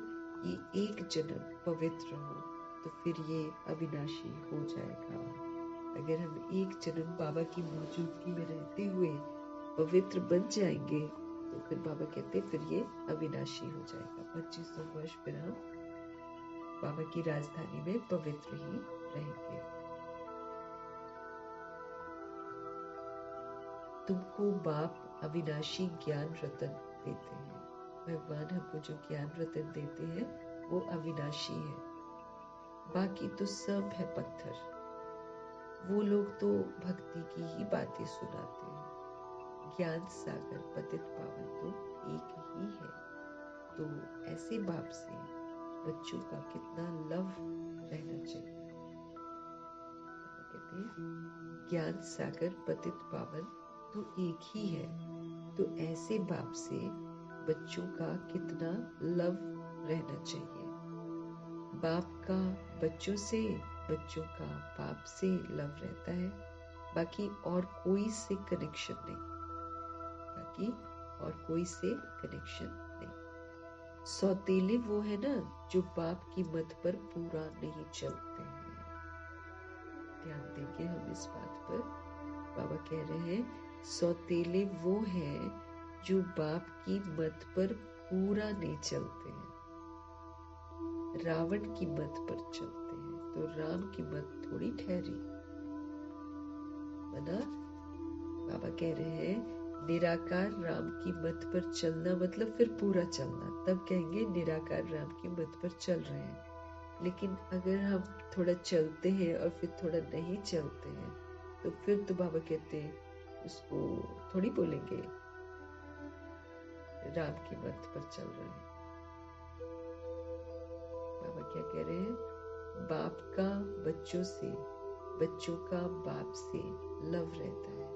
ये एक जन्म पवित्र हो तो फिर ये अविनाशी हो जाएगा। अगर हम एक जन्म बाबा की मौजूदगी में रहते हुए पवित्र बन जाएंगे तो फिर बाबा कहते फिर ये अविनाशी हो जाएगा। 2500 वर्ष फिर हम बाबा की राजधानी में पवित्र ही रहेंगे। तुमको बाप अविनाशी ज्ञान रतन देते हैं। भगवान हमको जो ज्ञान रतन देते हैं वो अविनाशी है। बाकी तो सब है पत्थर। वो लोग तो भक्ति की ही बातें सुनाते हैं। ज्ञान सागर पतित पावन तो एक ही है। तो ऐसे बाप से बच्चों का कितना लव रहना चाहिए। कहते हैं ज्ञान सागर पतित पावन तो एक ही है। तो ऐसे बाप से बच्चों का कितना लव रहना चाहिए। बाप का बच्चों से, बच्चों का बाप से लव रहता है। बाकी और कोई से कनेक्शन नहीं। बाकी और कोई से कनेक्शन नहीं। सौतेले वो है ना जो बाप की मत पर पूरा नहीं चलते हैं। ध्यान देंगे हम इस बात पर। बाबा कह रहे हैं सौतेले वो हैं जो बाप की मत पर पूरा नहीं चलते हैं। रावण की मत पर चलते हैं तो राम की मत थोड़ी ठहरी। मना बाबा कह रहे हैं निराकार राम की मत पर चलना मतलब फिर पूरा चलना। तब कहेंगे निराकार राम की मत पर चल रहे हैं। लेकिन अगर हम थोड़ा चलते हैं और फिर थोड़ा नहीं चलते हैं तो फिर तो बाबा कहते हैं उसको थोड़ी बोलेंगे राम की मत पर चल रहे हैं। बाबा क्या कह रहे हैं? बाप का बच्चों से, बच्चों का बाप से लव रहता है।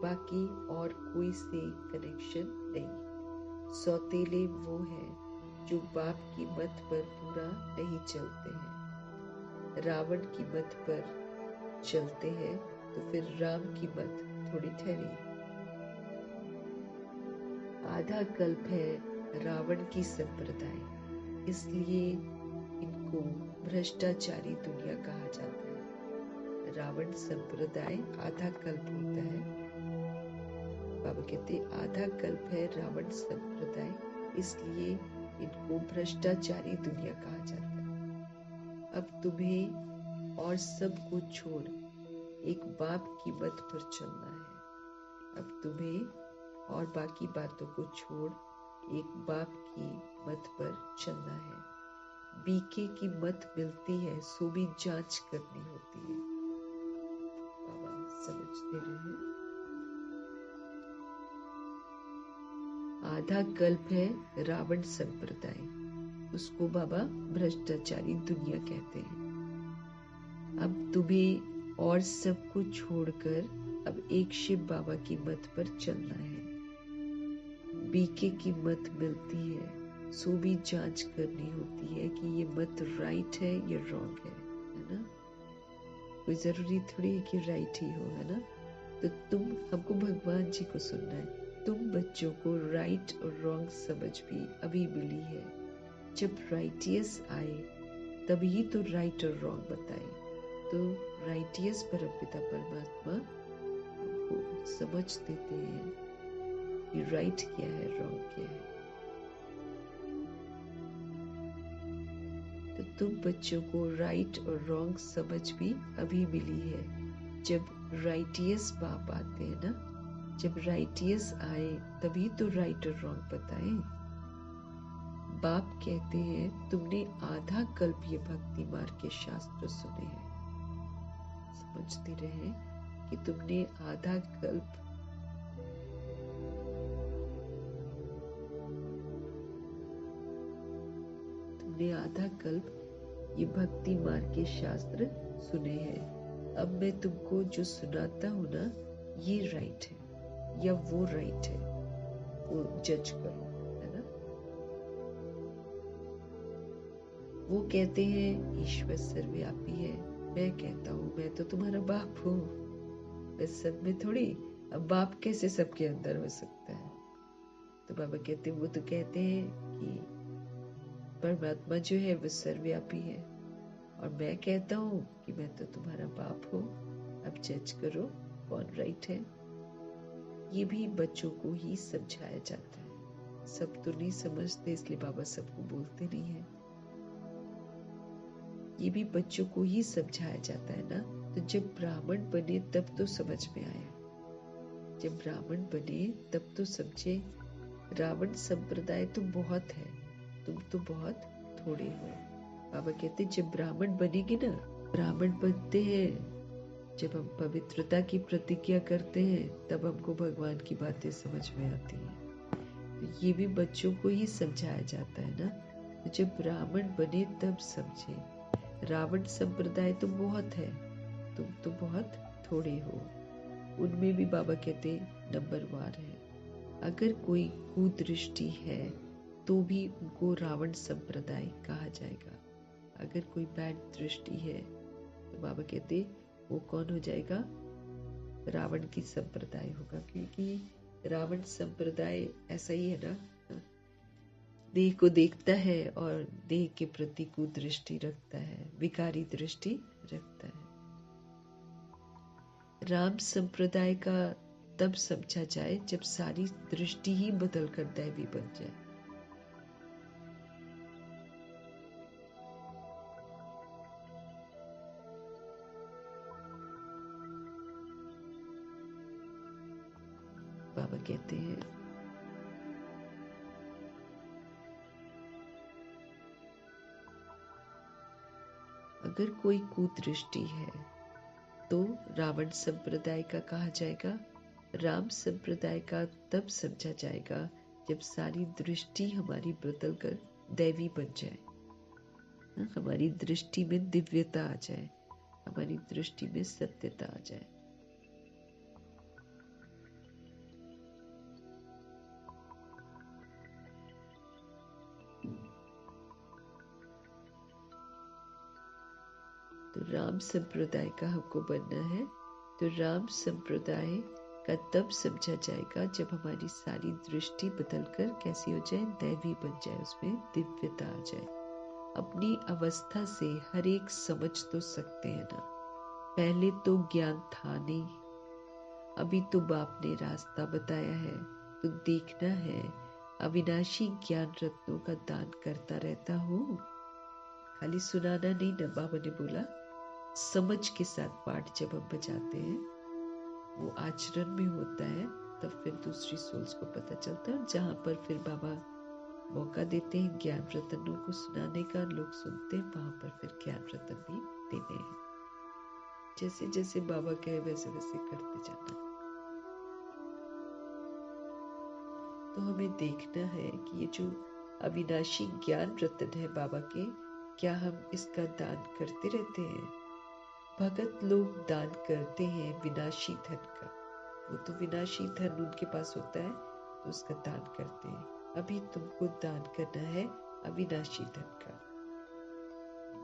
बाकी और कोई से कनेक्शन नहीं। सौतेले वो हैं जो बाप की मत पर पूरा नहीं चलते हैं। रावण की मत पर चलते हैं तो फिर राम की मत थोड़ी ठहरी। आधा कल्प है रावण की संप्रदाय, इसलिए इनको भ्रष्टाचारी दुनिया कहा जाता है। रावण संप्रदाय आधा कल्प होता है। बाबा कहते आधा कल्प है रावण संप्रदाय, इसलिए इनको भ्रष्टाचारी दुनिया कहा जाता है। अब तुम्हें और सब कुछ छोड़ एक बाप की मत पर चलना है। अब तुम्हें और बाकी बातों को छोड़ एक बाप की मत पर चलना है। बीके की मत मिलती है सो भी जांच करनी होती है। बाबा समझते रहे। आधा कल्प है रावण संप्रदाय, उसको बाबा भ्रष्टाचारी दुनिया कहते हैं। अब तुम्हें और सब कुछ छोड़कर अब एक शिव बाबा की मत पर चलना है। बीके की मत मिलती है सो भी जांच करनी होती है कि ये मत राइट है या रॉन्ग है ना। कोई जरूरी थोड़ी है कि राइट ही हो, है ना। तो तुम हमको भगवान जी को सुनना है। तुम बच्चों को राइट और रॉन्ग समझ भी अभी मिली है। जब राइटियस आए तभी तो राइट और रॉन्ग बताए। तो राइटियस परमपिता परमात्मा हमको समझ देते हैं कि राइट क्या है, रॉन्ग क्या है। तो तुम बच्चों को राइट और रॉन्ग समझ भी अभी मिली है। जब राइटियस बाप आते हैं ना, जब राइटियस आए तभी तो राइट और रॉन्ग बताए। बाप कहते हैं तुमने आधा कल्प ये भक्ति मार्ग के शास्त्र सुने हैं। समझते रहे कि तुमने आधा कल्प ये भक्ति मार्ग के शास्त्र सुने हैं। अब मैं तुमको जो सुनाता हूं ना, ये राइट है या वो राइट है, वो जज करो, है ना। वो कहते हैं ईश्वर सर्वव्यापी है। मैं कहता हूँ मैं तो तुम्हारा बाप हूँ। बस सब में थोड़ी, अब बाप कैसे सबके अंदर हो सकता है। तो बाबा कहते हैं वो तो कहते हैं कि परमात्मा जो है वो सर्वव्यापी है, और मैं कहता हूँ कि मैं तो तुम्हारा बाप हूँ। अब जज करो कौन राइट है। ये भी बच्चों को ही समझाया जाता है। सब तो नहीं समझते, इसलिए बाबा सबको बोलते नहीं है। ये भी बच्चों को ही समझाया जाता है ना। तो जब ब्राह्मण बने तब तो समझ में आया, जब ब्राह्मण बने तब तो समझे रावण संप्रदाय तो बहुत है, तुम तो बहुत थोड़े हो। बाबा कहते जब ब्राह्मण बनेगी ना, ब्राह्मण बनते हैं जब हम पवित्रता की प्रतिज्ञा करते हैं, तब हमको भगवान की बातें समझ में आती हैं। तो ये भी बच्चों को ही समझाया जाता है ना। तो जब ब्राह्मण बने तब समझे रावण संप्रदाय तो बहुत है, तुम तो बहुत थोड़े हो। उनमें भी बाबा कहते नंबरवार है। अगर कोई कुदृष्टि है तो भी उनको रावण संप्रदाय कहा जाएगा। अगर कोई बैड दृष्टि है तो बाबा कहते वो कौन हो जाएगा, रावण की संप्रदाय होगा। क्योंकि रावण संप्रदाय ऐसा ही है ना, देह को देखता है और देह के प्रति कुदृष्टि रखता है, विकारी दृष्टि रखता है। राम संप्रदाय का तब समझा जाए जब सारी दृष्टि ही बदल कर दैवी बन जाए। बाबा कहते हैं अगर कोई कुदृष्टि है तो रावण संप्रदाय का कहा जाएगा। राम संप्रदाय का तब समझा जाएगा जब सारी दृष्टि हमारी बदल कर दैवी बन जाए, हमारी दृष्टि में दिव्यता आ जाए, हमारी दृष्टि में सत्यता आ जाए। तो राम संप्रदाय का हमको बनना है। तो राम संप्रदाय का तब समझा जाएगा जब हमारी सारी दृष्टि बदलकर कैसी हो जाए, दैवी बन जाए, उसमें दिव्यता आ जाए। अपनी अवस्था से हर एक समझ तो सकते हैं ना। पहले तो ज्ञान था नहीं, अभी तो बाप ने रास्ता बताया है। तो देखना है, अविनाशी ज्ञान रत्नों का दान करता रहता हूँ। खाली सुनाना नहीं ना, बाबा ने बोला समझ के साथ पाठ जब हम बजाते हैं वो आचरण में होता है, तब फिर दूसरी सोल्स को पता चलता है। और जहाँ पर फिर बाबा मौका देते हैं ज्ञान रतनों को सुनाने का, लोग सुनते हैं, वहां पर फिर ज्ञान रतन भी देने हैं। जैसे जैसे बाबा कहे वैसे वैसे करते जाना। तो हमें देखना है कि ये जो अविनाशी ज्ञान रतन है बाबा के, क्या हम इसका दान करते रहते हैं। भगत लोग दान करते हैं विनाशी धन का। वो तो विनाशी धन उनके पास होता है तो उसका दान करते हैं। अभी तुमको दान करना है अविनाशी धन का।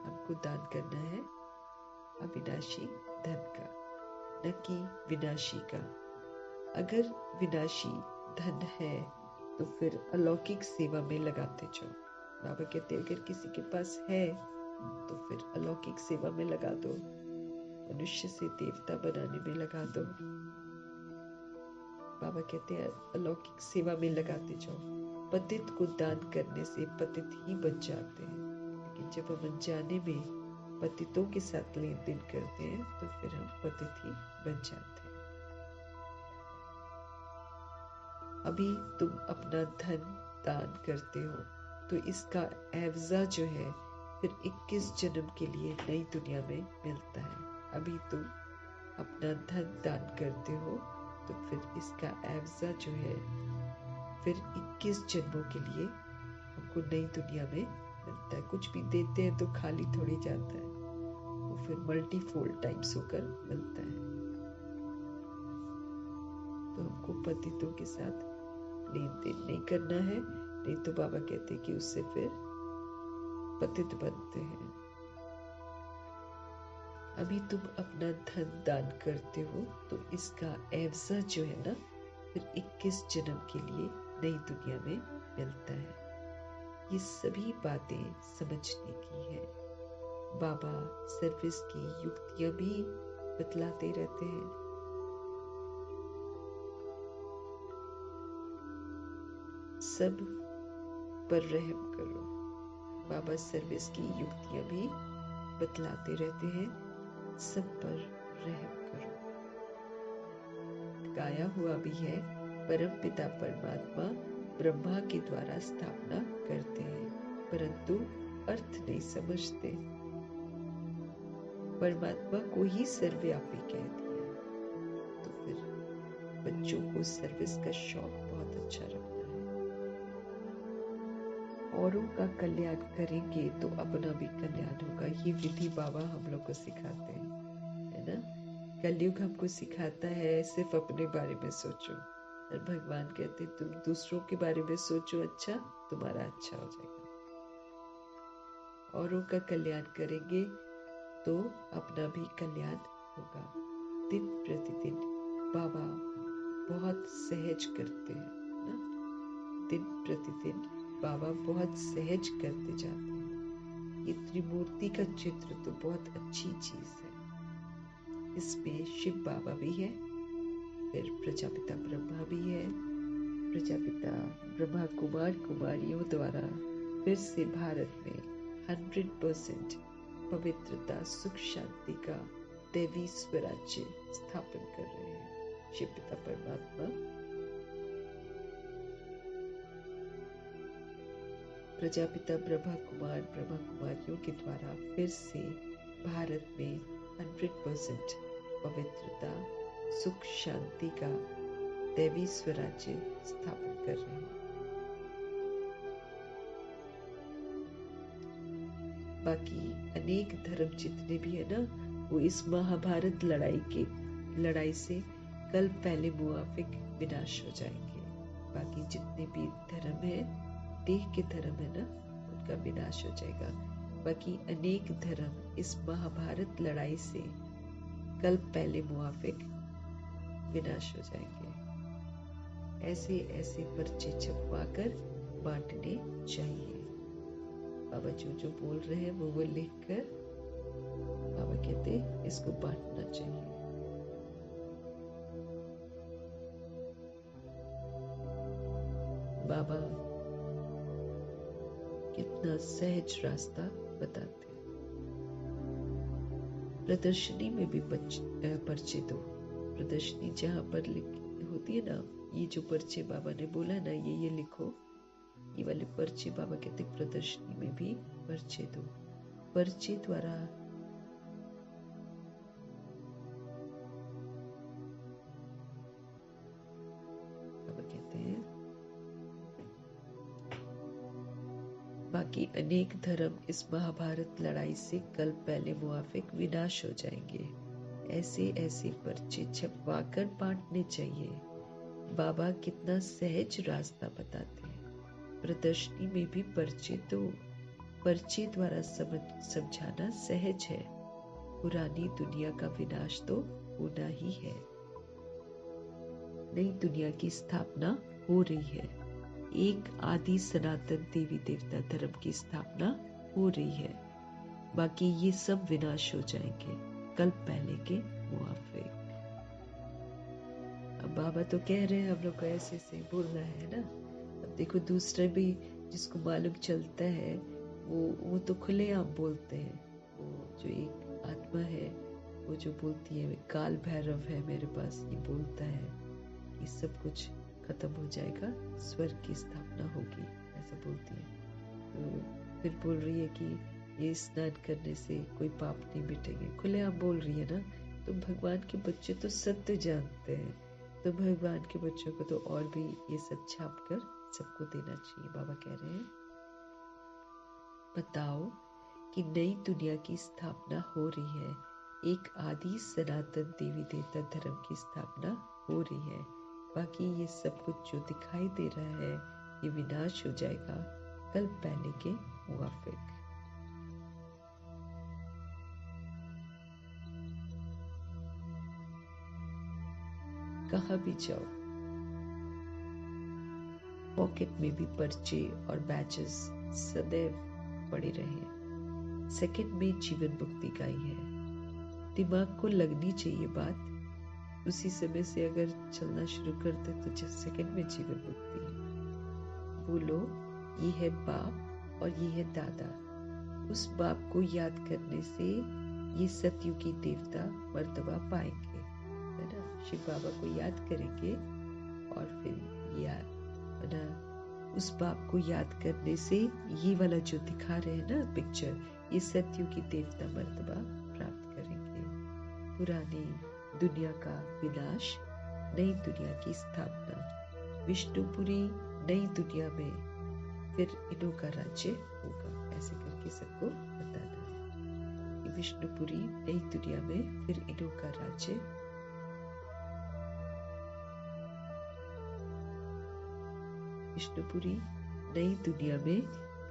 हमको दान करना है अविनाशी धन का, न कि विनाशी का। अगर विनाशी धन है तो फिर अलौकिक सेवा में लगाते जाओ। बाबा कहते हैं अगर किसी के पास है तो फिर अलौकिक सेवा में लगा दो, मनुष्य से देवता बनाने में लगा दो। बाबा कहते हैं अलौकिक सेवा में लगाते जाओ। पतित को दान करने से पतित ही बन जाते हैं, लेकिन जब हम अनजाने में पतितों के साथ लेन देन करते हैं तो फिर हम पतित ही बन जाते हैं। अभी तुम अपना धन दान करते हो, तो इसका एवजा जो है फिर 21 जन्म के लिए नई दुनिया में मिलता है। अभी तुम अपना धन दान करते हो तो फिर इसका एवजा जो है फिर 21 जन्मों के लिए हमको नई दुनिया में मिलता है। कुछ भी देते हैं तो खाली थोड़ी जाता है, वो फिर मल्टीफोल्ड टाइम्स होकर मिलता है। तो हमको पतितों के साथ लेन देन नहीं करना है, नहीं तो बाबा कहते हैं कि उससे फिर पतित बनते हैं। अभी तुम अपना धन दान करते हो तो इसका एवजा जो है ना फिर 21 जन्म के लिए नई दुनिया में मिलता है। ये सभी बातें समझने की है। बाबा सर्विस की युक्तियां भी बतलाते रहते हैं। सब पर रहम करो। बाबा सर्विस की युक्तियां भी बतलाते रहते हैं, सब पर रहम करो। गाया हुआ भी है, परम पिता परमात्मा ब्रह्मा के द्वारा स्थापना करते हैं, परंतु अर्थ नहीं समझते। परमात्मा को ही सर्वव्यापी कह दिया, तो फिर बच्चों को सर्विस का शौक बहुत अच्छा रखना है। औरों का कल्याण करेंगे तो अपना भी कल्याण होगा। ये विधि बाबा हम लोग को सिखाते हैं, है ना। कलयुग हमको सिखाता है सिर्फ अपने बारे में सोचो, और भगवान कहते हैं तुम दूसरों के बारे में सोचो, अच्छा तुम्हारा अच्छा हो जाएगा। औरों का कल्याण करेंगे तो अपना भी कल्याण होगा। दिन प्रतिदिन बाबा बहुत सहज करते हैं ना, दिन प्रतिदिन बाबा बहुत सहज करते जाते हैं। ये त्रिमूर्ति का चित्र तो बहुत अच्छी चीज है। इसमें शिव बाबा भी है, फिर प्रजापिता ब्रह्मा भी है। प्रजापिता ब्रह्मा कुमार कुमारियों द्वारा फिर से भारत में 100% पवित्रता सुख शांति का दैवी स्वराज्य स्थापन कर रहे हैं शिव पिता परमात्मा। प्रजापिता ब्रह्मा कुमारियों के द्वारा फिर से भारत में 100% पवित्रता सुख शांति का दैवी स्वराज्य स्थापन कर रहे हैं। बाकी अनेक धर्म जितने भी है ना, वो इस महाभारत लड़ाई से कल पहले मुआफिक विनाश हो जाएंगे। बाकी जितने भी धर्म है, देह के धर्म है ना, उनका विनाश हो जाएगा। बाकी अनेक धर्म इस महाभारत लड़ाई से कल पहले मुआफिक विनाश हो जाएंगे। ऐसे ऐसे पर्चे छपवा कर बांटने चाहिए। बाबा जो बोल रहे हैं वो लिखकर बाबा कहते इसको बांटना चाहिए। बाबा कितना सहज रास्ता बताते हैं। प्रदर्शनी में भी पर्चे दो। प्रदर्शनी जहाँ पर होती है ना, ये जो पर्चे बाबा ने बोला ना, ये लिखो, ये वाले पर्चे बाबा कहते प्रदर्शनी में भी पर्चे दो। पर्चे द्वारा बाबा कहते हैं बाकी अनेक धर्म इस महाभारत लड़ाई से कल पहले मुआफिक विनाश हो जाएंगे। ऐसे ऐसे पर्चे छपवा कर बांटने चाहिए। बाबा कितना सहज रास्ता बताते हैं। प्रदर्शनी में भी पर्चे दो। पर्चे द्वारा समझाना सहज है। पुरानी दुनिया का विनाश तो होना ही है, नई दुनिया की स्थापना हो रही है। एक आदि सनातन देवी देवता धर्म की स्थापना हो रही है। बाकी ये सब विनाश हो जाएंगे कल पहले के मुआफिक। अब बाबा तो कह रहे हैं हम लोग को ऐसे से बोलना है ना। अब देखो दूसरे भी जिसको मालूम चलता है वो तो खुलेआम बोलते हैं। वो जो एक आत्मा है वो जो बोलती है काल भैरव है मेरे पास, ये बोलता है कि सब कुछ खत्म हो जाएगा, स्वर्ग की स्थापना होगी, ऐसा बोलती है। तो फिर बोल रही है कि ये स्नान करने से कोई पाप नहीं मिटेंगे, खुलेआम बोल रही है ना। तो भगवान के बच्चे तो सत्य जानते हैं, तो भगवान के बच्चों को तो और भी ये सब छाप कर सबको देना चाहिए। बाबा कह रहे हैं, बताओ कि नई दुनिया की स्थापना हो रही है, एक आदि सनातन देवी देवता धर्म की स्थापना हो रही है। बाकी ये सब कुछ जो दिखाई दे रहा है ये विनाश हो जाएगा कल पहले के मुआफिक। कहाँ भी जाओ, पॉकेट में भी पर्चे और बैचेस सदैव पड़े रहे। सेकंड में जीवन मुक्ति का ही है, दिमाग को लगनी चाहिए बात। उसी समय से अगर चलना शुरू करते तो जस्ट सेकंड में जीवन मुक्ति है। बोलो, ये है बाप और ये है दादा। उस बाप को याद करने से ये सतयुगी देवता मर्तबा पाएंगे, है ना। शिव बाबा को याद करेंगे और फिर याद, है ना, उस बाप को याद करने से ये वाला जो दिखा रहे हैं ना पिक्चर, ये सतयुगी देवता मर्तबा प्राप्त करेंगे। पुरानी दुनिया का विनाश, नई दुनिया की स्थापना, विष्णुपुरी नई दुनिया में फिर इन्हों का राज्य होगा। ऐसे करके सबको बताना है कि विष्णुपुरी नई दुनिया में फिर इन्हों का राज्य। विष्णुपुरी नई दुनिया में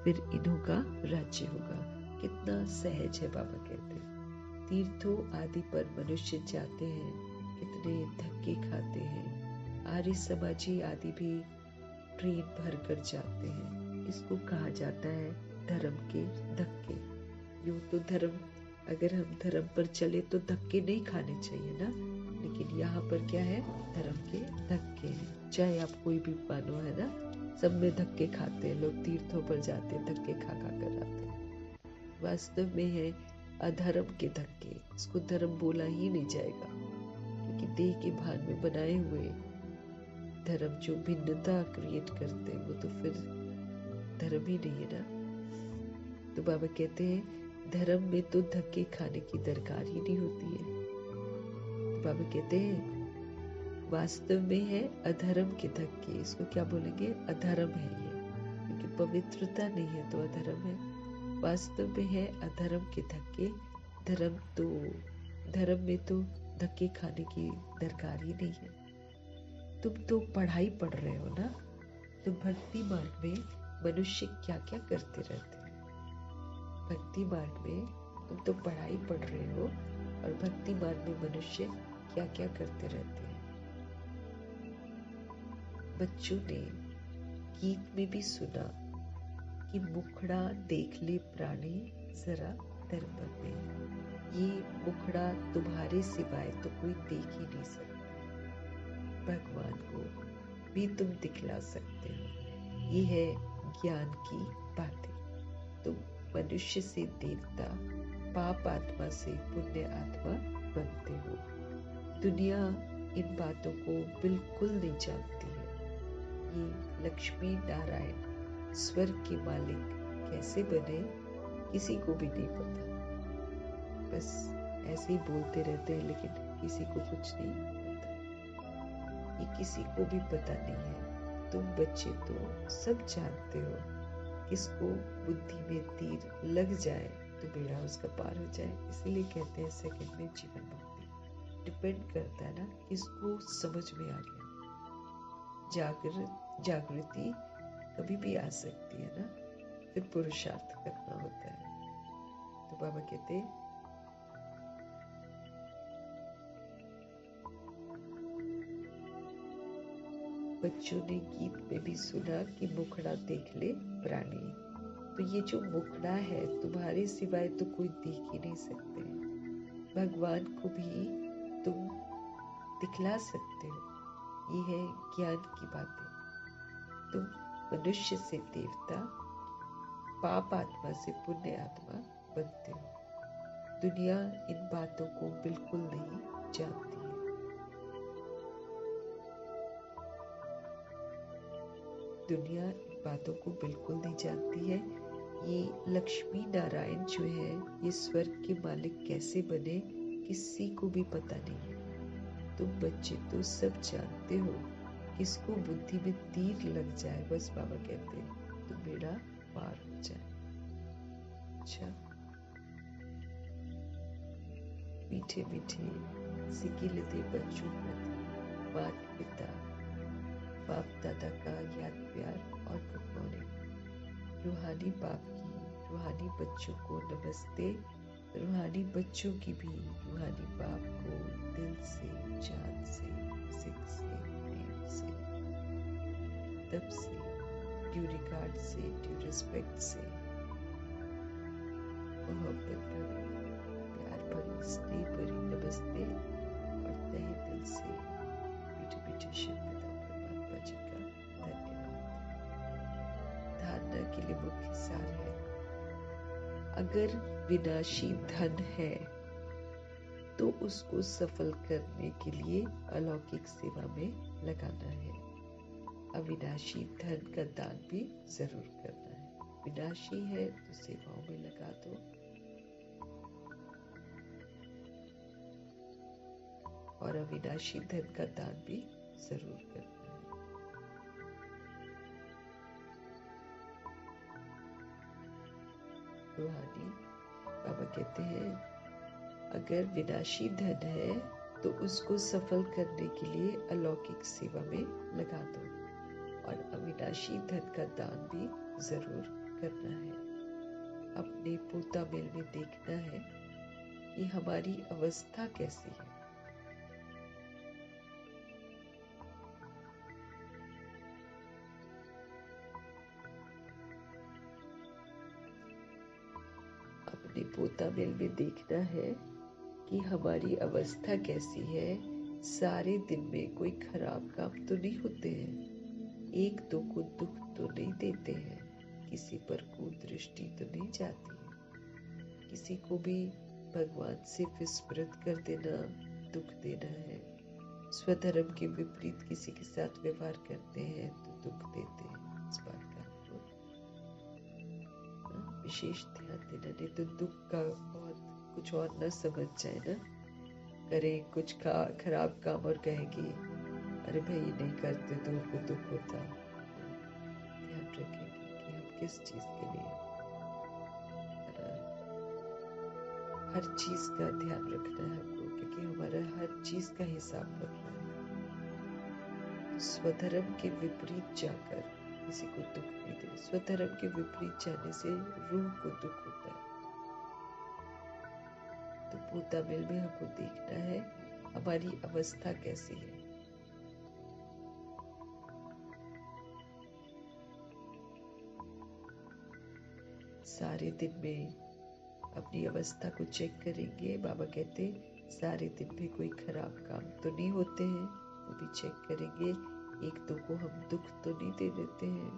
फिर इन्हों का राज्य होगा। कितना सहज है। बाबा कहते हैं तीर्थों आदि पर मनुष्य जाते हैं, कितने धक्के खाते हैं। आर्य समाजी आदि भी ट्रेन भर कर जाते हैं। इसको कहा जाता है धर्म के धक्के। यूं तो धर्म, अगर हम धर्म पर चले तो धक्के नहीं खाने चाहिए ना, लेकिन यहाँ पर क्या है, धर्म के धक्के हैं। चाहे आप कोई भी मानो, है ना, सब में धक्के खाते हैं लोग। तीर्थों पर जाते हैं, धक्के खा खा कर आते हैं। वास्तव में है अधर्म के धक्के। इसको धर्म बोला ही नहीं जाएगा, क्योंकि देह के भान में बनाए हुए धर्म जो भिन्नता क्रिएट करते हैं वो तो फिर धर्म ही नहीं है ना। तो बाबा कहते हैं धर्म में तो धक्के खाने की दरकार ही नहीं होती है। तो बाबा कहते हैं वास्तव में है अधर्म के धक्के। इसको क्या बोलेंगे, अधर्म है ये, क्योंकि पवित्रता नहीं है तो अधर्म है। वास्तव में है अधर्म के धक्के। धर्म में तो धक्के खाने की दरकार ही नहीं है। तुम तो पढ़ाई पढ़ रहे हो ना, तो भक्ति मार्ग में मनुष्य क्या क्या करते रहते हैं। भक्ति मार्ग में तुम तो पढ़ाई पढ़ रहे हो, और भक्ति मार्ग में मनुष्य क्या क्या करते रहते हैं। बच्चों ने गीत में भी सुना कि मुखड़ा देख ले प्राणी जरा दर्पण में। ये मुखड़ा तुम्हारे सिवाय तो कोई देख ही नहीं सकता। भगवान को भी तुम दिखला सकते हो। ये है ज्ञान की बातें। तुम मनुष्य से देवता, पाप आत्मा से पुण्य आत्मा बनते हो। दुनिया इन बातों को बिल्कुल नहीं जानती है। ये लक्ष्मी नारायण स्वर्ग के मालिक कैसे बने किसी को भी नहीं पता। बस ऐसे ही बोलते रहते हैं, लेकिन किसी को कुछ नहीं पता। ये किसी को भी पता नहीं है। तुम बच्चे तो सब जानते हो। किसको बुद्धि में तीर लग जाए तो बेड़ा उसका पार हो जाए। इसीलिए कहते हैं सेकंड में जीवन मुक्ति। डिपेंड करता है ना किसको समझ में आ गया। जागृति कभी भी आ सकती है ना, फिर पुरुषार्थ करना होता है। तो बाबा कहते हैं बच्चों ने गीत में भी सुना कि मुखड़ा देख ले प्राणी। तो ये जो मुखड़ा है तुम्हारे सिवाय तो कोई देख ही नहीं सकते। भगवान को भी तुम दिखला सकते हो। ये है ज्ञान की बातें। तुम मनुष्य से देवता, पाप आत्मा से पुण्य आत्मा बनते हो। दुनिया इन बातों को बिल्कुल नहीं जानती है। दुनिया इन बातों को बिल्कुल नहीं जानती है। ये लक्ष्मी नारायण जो है ये स्वर्ग के मालिक कैसे बने किसी को भी पता नहीं है। तुम बच्चे तो सब जानते हो, किसको बुद्धि में तीर लग जाए बस बाबा कहते हैं तो बेड़ा पार हो जाए। अच्छा, मीठे मीठे सिकिल दे बच्चों प्रति माता पिता बाप दादा का याद प्यार और गुड मॉर्निंग। रूहानी बाप की रूहानी बच्चों को नमस्ते। रूहानी बच्चों की भी रूहानी बाप को दिल से, जान से, सिक से, प्रेम से, तब से, ड्यू रिगार्ड से, ड्यू रिस्पेक्ट से, मोहब्बत भरी, प्यार भरी, स्नेह भरी नमस्ते और तहे दिल से मीठे मीठे शब्द परमात्मा जी का धन्यवाद। धारणा के लिए मुख्य सार है, अगर विनाशी धन है तो उसको सफल करने के लिए अलौकिक सेवा में लगाना है। अविनाशी धन का दान भी जरूर करना है। विनाशी है तो सेवाओं में लगा दो, और अविनाशी धन का दान भी जरूर करना है। रूहानी बाबा कहते हैं, अगर विनाशी धन है तो उसको सफल करने के लिए अलौकिक सेवा में लगा दो, और अविनाशी धन का दान भी जरूर करना है। अपने पोता मेल में देखना है कि हमारी अवस्था कैसी है। अपने पोता मेल में देखना है कि हमारी अवस्था कैसी है। सारे दिन में कोई खराब काम तो नहीं होते हैं, एक दो को दुख तो नहीं देते हैं, किसी पर कुदृष्टि तो नहीं जाती है, किसी को भी भगवान से विस्मृत कर देना दुख देना है, स्वधर्म के विपरीत किसी के साथ व्यवहार करते हैं तो दुख देते हैं। इस बात का हमको विशेष ध्यान देना, नहीं तो दुख का बहुत कुछ और न समझ जाए ना, करे कुछ खराब काम और कहेगी अरे भाई नहीं करते तो उनको दुख होता। ध्यान रखेंगे कि हम किस चीज के लिए, हर चीज का ध्यान रखना है हमको, क्योंकि हमारा हर चीज का हिसाब रखना है। स्वधर्म के विपरीत जाकर किसी को दुख नहीं दे। स्वधर्म के विपरीत जाने से रूह को दुख होता है। तो पोता मेल में हमको देखना है हमारी अवस्था कैसी है। सारे दिन में अपनी अवस्था को चेक करेंगे। बाबा कहते सारे दिन में कोई खराब काम तो नहीं होते हैं, वो भी चेक करेंगे। एक दो को हम दुख तो नहीं दे देते हैं,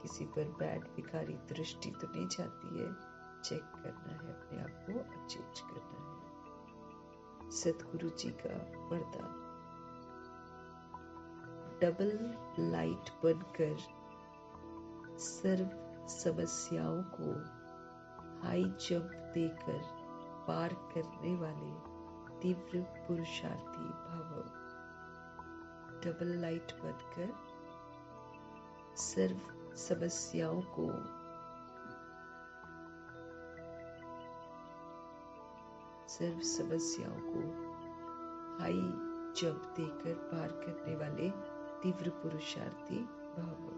किसी पर बैड विकारी दृष्टि तो नहीं जाती है। चेक करना है, अपने आप को चेंज करना है। सतगुरु जी का वरदान, डबल लाइट बनकर सर्व समस्याओं को हाई जंप देकर पार करने वाले तीव्र पुरुषार्थी भव। डबल लाइट बनकर सर्व समस्याओं को हाई जंप देकर पार करने वाले तीव्र पुरुषार्थी भव।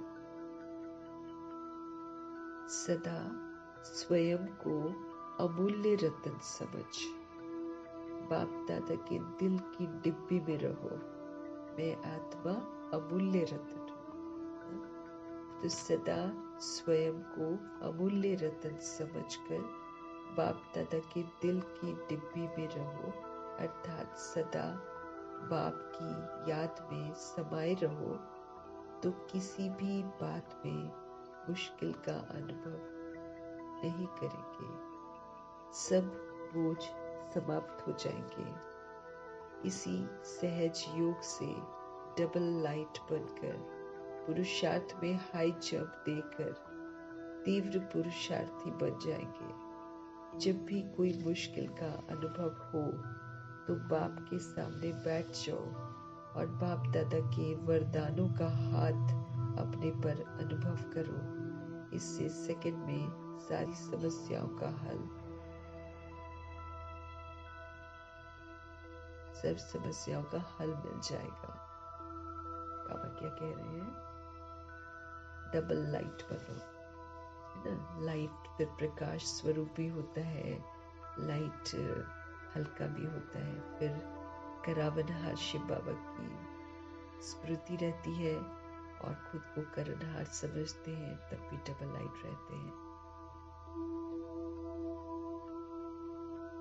सदा स्वयं को अमूल्य रत्न समझ बाप दादा के दिल की डिब्बी में रहो। मैं आत्मा अमूल्य रत्न हूँ। तो सदा स्वयं को अमूल्य रत्न समझकर बाप दादा के दिल की डिब्बी में रहो, अर्थात सदा बाप की याद में समाये रहो, तो किसी भी बात में मुश्किल का अनुभव नहीं करेंगे। सब बोझ समाप्त हो जाएंगे। इसी सहज योग से डबल लाइट बनकर पुरुषार्थ में हाई जंप देकर तीव्र पुरुषार्थी बन जाएंगे। जब भी कोई मुश्किल का अनुभव हो तो बाप के सामने बैठ जाओ और बाप दादा के वरदानों का हाथ अपने पर अनुभव करो। इससे सेकंड में सारी समस्याओं का हल, सब समस्याओं का हल मिल जाएगा। बाबा क्या कह रहे हैं? डबल लाइट बनो, है ना। लाइट फिर प्रकाश स्वरूप भी होता है, लाइट हल्का भी होता है, फिर करावनहार शिव बाबा की स्मृति रहती है और खुद को करनहार समझते हैं, तब भी डबल लाइट रहते हैं।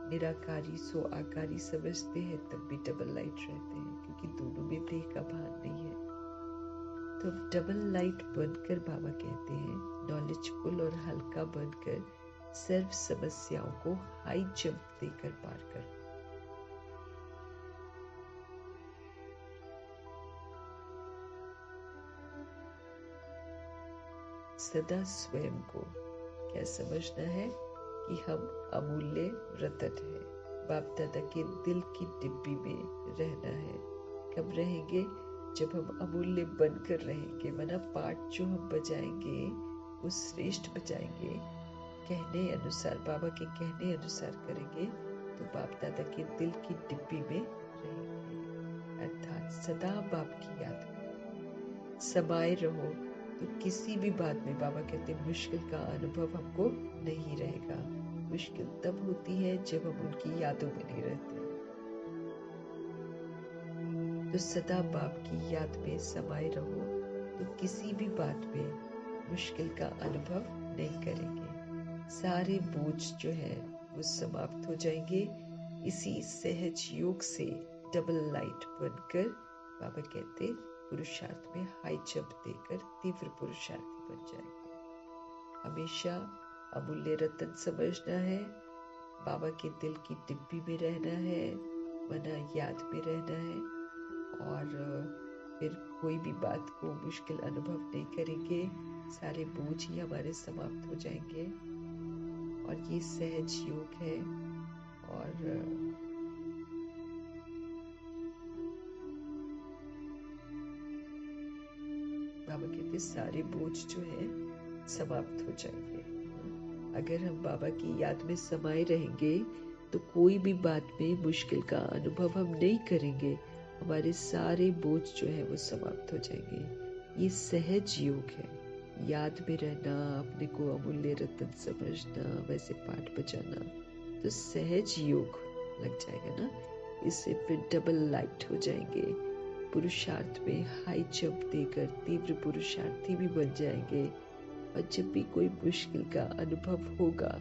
निराकारी सो आकारी समझते हैं, तब भी डबल लाइट रहते हैं, क्योंकि दोनों में देह का भान नहीं है। तो डबल लाइट बनकर बाबा कहते हैं नॉलेजफुल और हल्का बनकर सर्व समस्याओं को हाई जंप देकर पार कर। सदा स्वयं को क्या समझना है कि हम अमूल्य रतन है। बाप दादा के दिल की डिब्बी में रहना है। कब रहेंगे? जब हम अमूल्य बनकर रहेंगे। मना पाठ जो हम बजाएंगे वो श्रेष्ठ बजाएंगे, कहने अनुसार, बाबा के कहने अनुसार करेंगे, तो बाप दादा के दिल की डिब्बी में रहेंगे। अर्थात सदा बाप की याद में समाये रहो, तो किसी भी बात में बाबा कहते हैं मुश्किल का अनुभव हमको नहीं रहेगा। मुश्किल तब होती है जब हम उनकी यादों में नहीं रहते। तो सदा बाप की याद में समाये रहो, तो किसी भी बात में मुश्किल का अनुभव नहीं करेंगे। सारे बोझ जो है वो समाप्त हो जाएंगे। इसी सहज योग से डबल लाइट बनकर बाबा कहते पुरुषार्थ में हाई जंप देकर तीव्र पुरुषार्थी बन जाएंगे। हमेशा अमूल्य रतन समझना है, बाबा के दिल की डिब्बी में रहना है, मना याद में रहना है, और फिर कोई भी बात को मुश्किल अनुभव नहीं करेंगे। सारे बोझ ही हमारे समाप्त हो जाएंगे। और ये सहज योग है। और बाबा कहते सारे बोझ जो है समाप्त हो जाएंगे। अगर हम बाबा की याद में समाये रहेंगे तो कोई भी बात में मुश्किल का अनुभव हम नहीं करेंगे। हमारे सारे बोझ जो है वो समाप्त हो जाएंगे। ये सहज योग है। याद में रहना, अपने को अमूल्य रतन समझना, वैसे पाठ बजाना, तो सहज योग लग जाएगा ना। इससे फिर डबल लाइट हो जाएंगे। पुरुषार्थ में हाई जंप देकर तीव्र पुरुषार्थी भी बन जाएंगे। और जब भी कोई मुश्किल का अनुभव होगा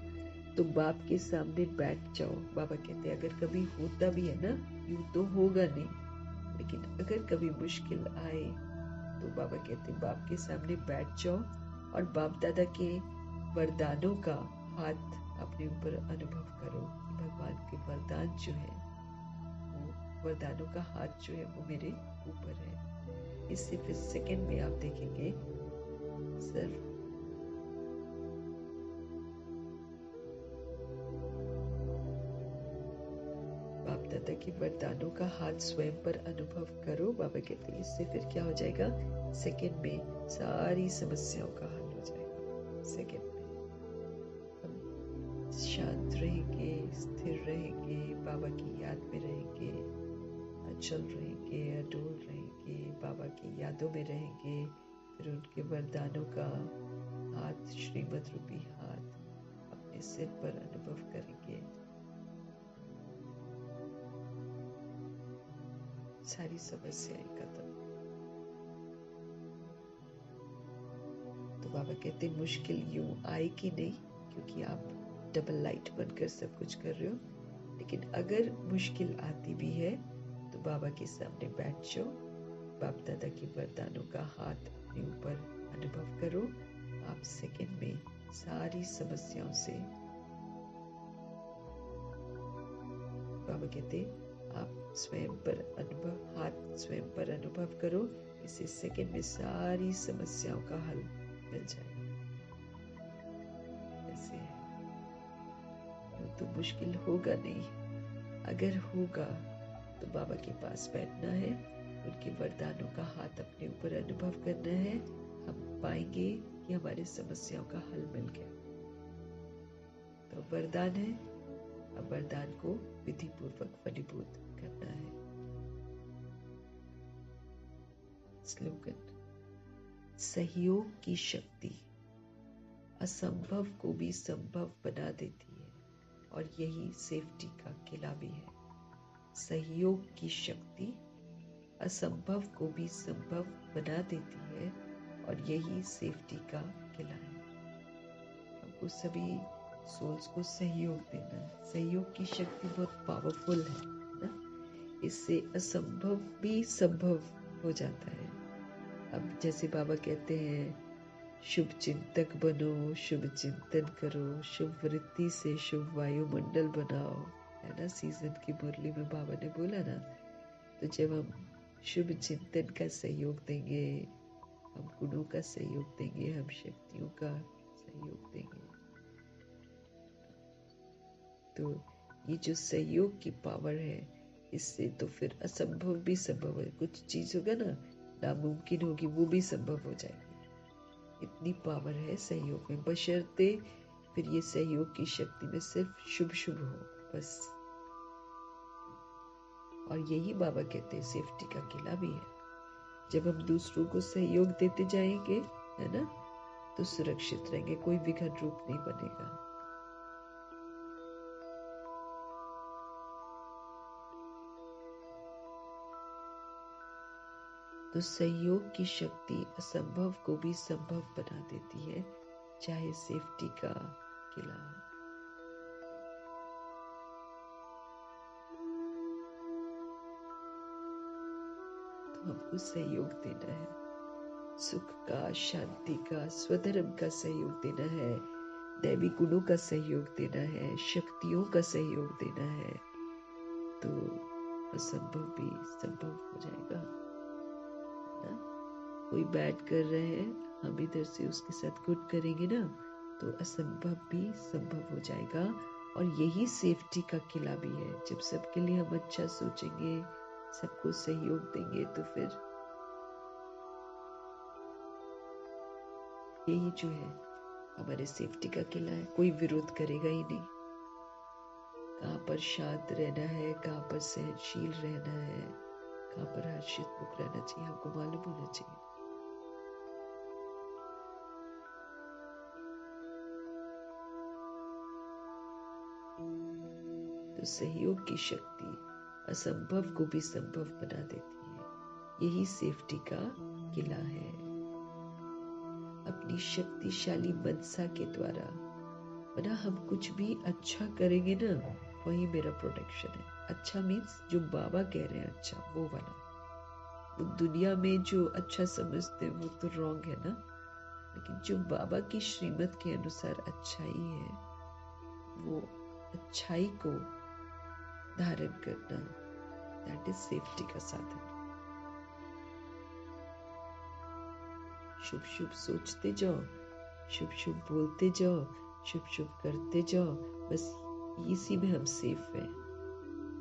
तो बाप के सामने बैठ जाओ। बाबा कहते हैं अगर कभी होता भी है ना, यूं तो होगा नहीं, लेकिन अगर कभी मुश्किल आए तो बाबा कहते बाप के सामने बैठ जाओ और बाप दादा के वरदानों का हाथ अपने ऊपर अनुभव करो कि भगवान के वरदान जो है, वो वरदानों का हाथ जो है वो मेरे ऊपर है। इससे फिर सेकंड में आप देखेंगे सर बाप दादा के वरदानों का हाथ स्वयं पर अनुभव करो। बाबा कहते हैं इससे फिर क्या हो जाएगा? सेकंड में सारी समस्याओं का हल हो जाएगा। सेकंड में हम शांत रहेंगे, स्थिर रहेंगे, बाबा की याद में रहेंगे, अचल रहेंगे, अडोल रहेंगे, बाबा की यादों में रहेंगे। फिर उनके वरदानों का हाथ, श्रीमद रूपी हाथ अपने सिर पर अनुभव करेंगे। सारी समस्याएं खत्म। तो बाबा कहते मुश्किल यूं आएगी नहीं, क्योंकि आप डबल लाइट बनकर सब कुछ कर रहे हो। लेकिन अगर मुश्किल आती भी है तो बाबा के सामने बैठ जाओ, बाप दादा के वरदानों का हाथ अपने ऊपर अनुभव करो। आप सेकंड में सारी समस्याओं से, बाबा कहते आप स्वयं पर अनुभव, हाथ स्वयं पर अनुभव करो। इससे सेकंड में सारी समस्याओं का हल मिल जाएगा। तो मुश्किल होगा नहीं, अगर होगा तो बाबा के पास बैठना है, उनके वरदानों का हाथ अपने ऊपर अनुभव करना है। हम पाएंगे कि हमारी समस्याओं का हल मिल गया। तो वरदान है, अब वरदान को विधि पूर्वक फलीभूत करना है। स्लोगन: सहयोग की शक्ति असंभव को भी संभव बना देती है और यही सेफ्टी का किला भी है। सहयोग की शक्ति असंभव को भी संभव बना देती है और यही सेफ्टी का किला है। हमको सभी सोल्स को सहयोग देना है। सहयोग की शक्ति बहुत पावरफुल है ना, इससे असंभव भी संभव हो जाता है। अब जैसे बाबा कहते हैं, शुभ चिंतक बनो, शुभ चिंतन करो, शुभ वृत्ति से शुभ वायुमंडल बनाओ, है ना। सीजन की मुरली में बाबा ने बोला ना, तो जब हम शुभ चिंतन का सहयोग देंगे, हम गुणों का सहयोग देंगे, हम शक्तियों का सहयोग देंगे, तो ये जो सहयोग की पावर है, इससे तो फिर असंभव भी संभव है। कुछ चीज होगा ना, नामुमकिन होगी, वो भी संभव हो जाएगी। इतनी पावर है सहयोग में, बशर्ते फिर ये सहयोग की शक्ति में सिर्फ शुभ शुभ हो बस। और यही बाबा कहते हैं सेफ्टी का किला भी है। जब हम दूसरों को सहयोग देते जाएंगे, है ना, तो सुरक्षित रहेंगे, कोई विघन रूप नहीं बनेगा। तो सहयोग की शक्ति असंभव को भी संभव बना देती है, चाहे सेफ्टी का किला हो। तो हमको सहयोग देना है, सुख का, शांति का, स्वधर्म का सहयोग देना है, दैवी गुणों का सहयोग देना है, शक्तियों का सहयोग देना है, तो असंभव भी संभव हो जाएगा ना। कोई बैड कर रहे हैं, हम इधर से उसके साथ गुड करेंगे ना, तो असंभव भी संभव हो जाएगा। और यही सेफ्टी का किला भी है। जब सबके लिए हम अच्छा सोचेंगे, सबको सहयोग देंगे, तो फिर यही जो है हमारे सेफ्टी का किला है। कोई विरोध करेगा ही नहीं। कहाँ पर शांत रहना है, कहाँ पर सहनशील रहना है, कहाँ पर हर्षित मुख रहना चाहिए, हमको मालूम होना चाहिए। तो सहयोग की शक्ति असंभव को भी संभव बना देती है, यही सेफ्टी का किला है। अपनी शक्तिशाली मनसा के द्वारा, वरना हम कुछ भी अच्छा करेंगे ना, वही मेरा प्रोटेक्शन है। अच्छा मीन्स जो बाबा कह रहे हैं अच्छा, वो वाला। वो दुनिया में जो अच्छा समझते हैं वो तो रॉन्ग है ना, लेकिन जो बाबा की श्रीमत के अनुसार अच्छाई है, वो अच्छाई को धारण करना, दैट इज सेफ्टी का साधन। शुभ शुभ सोचते जाओ, शुभ शुभ बोलते जाओ, शुभ शुभ करते जाओ, बस इसी में हम सेफ हैं।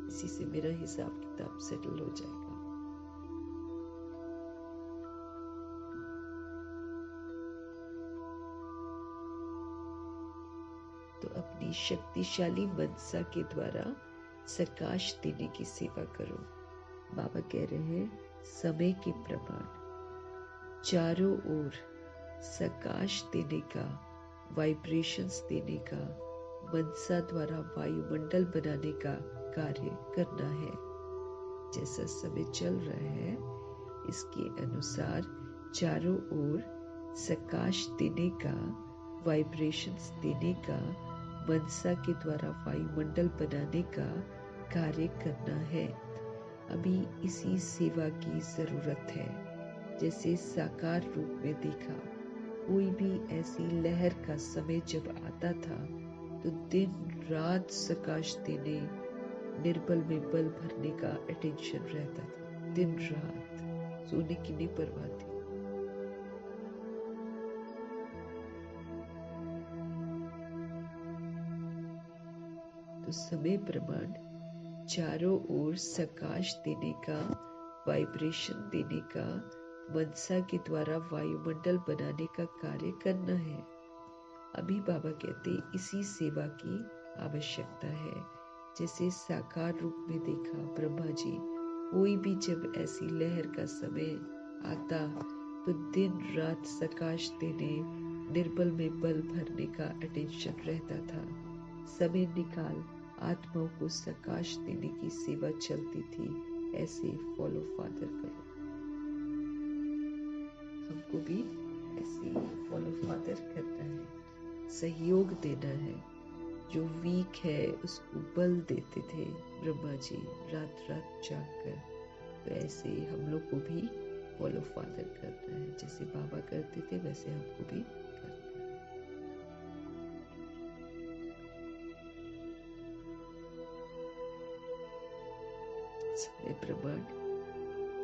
इसी से मेरा हिसाब किताब सेटल हो जाएगा। तो अपनी शक्तिशाली मनसा के द्वारा सकाश देने की सेवा करो। बाबा कह रहे हैं, समय के प्रमाण चारों ओर सकाश देने का, वाइब्रेशंस देने का, मनसा द्वारा वायुमंडल बनाने का कार्य करना है। जैसा समय चल रहा है, इसके अनुसार चारों ओर सकाश देने का, वाइब्रेशंस देने का, मनसा के द्वारा वायुमंडल बनाने का कार्य करना है। अभी इसी सेवा की जरूरत है। जैसे साकार रूप में देखा, कोई भी ऐसी लहर का समय जब आता था, तो दिन रात सकाश देने, निर्बल में बल भरने का अटेंशन रहता था। दिन रात सोने की नहीं परवाह थी। तो समय प्रमाण चारों ओर सकाश देने का, वाइब्रेशन देने का, मनसा के द्वारा वायुमंडल बनाने का कार्य करना है। अभी बाबा कहते इसी सेवा की आवश्यकता है। जैसे साकार रूप में देखा ब्रह्मा जी, कोई भी जब ऐसी लहर का समय आता तो दिन रात सकाश देने, निर्बल में बल भरने का अटेंशन रहता था। समय निकाल आत्माओं को सकाश देने की सेवा चलती थी। ऐसे फॉलो फादर करो। हमको भी ऐसे फॉलो फादर करना है, सहयोग देना है। जो वीक है उसको बल देते थे ब्रह्मा जी रात रात जाग कर। तो ऐसे हम लोग को भी फॉलो फादर करना है। जैसे बाबा करते थे वैसे हमको भी करना है। समय प्रमाण,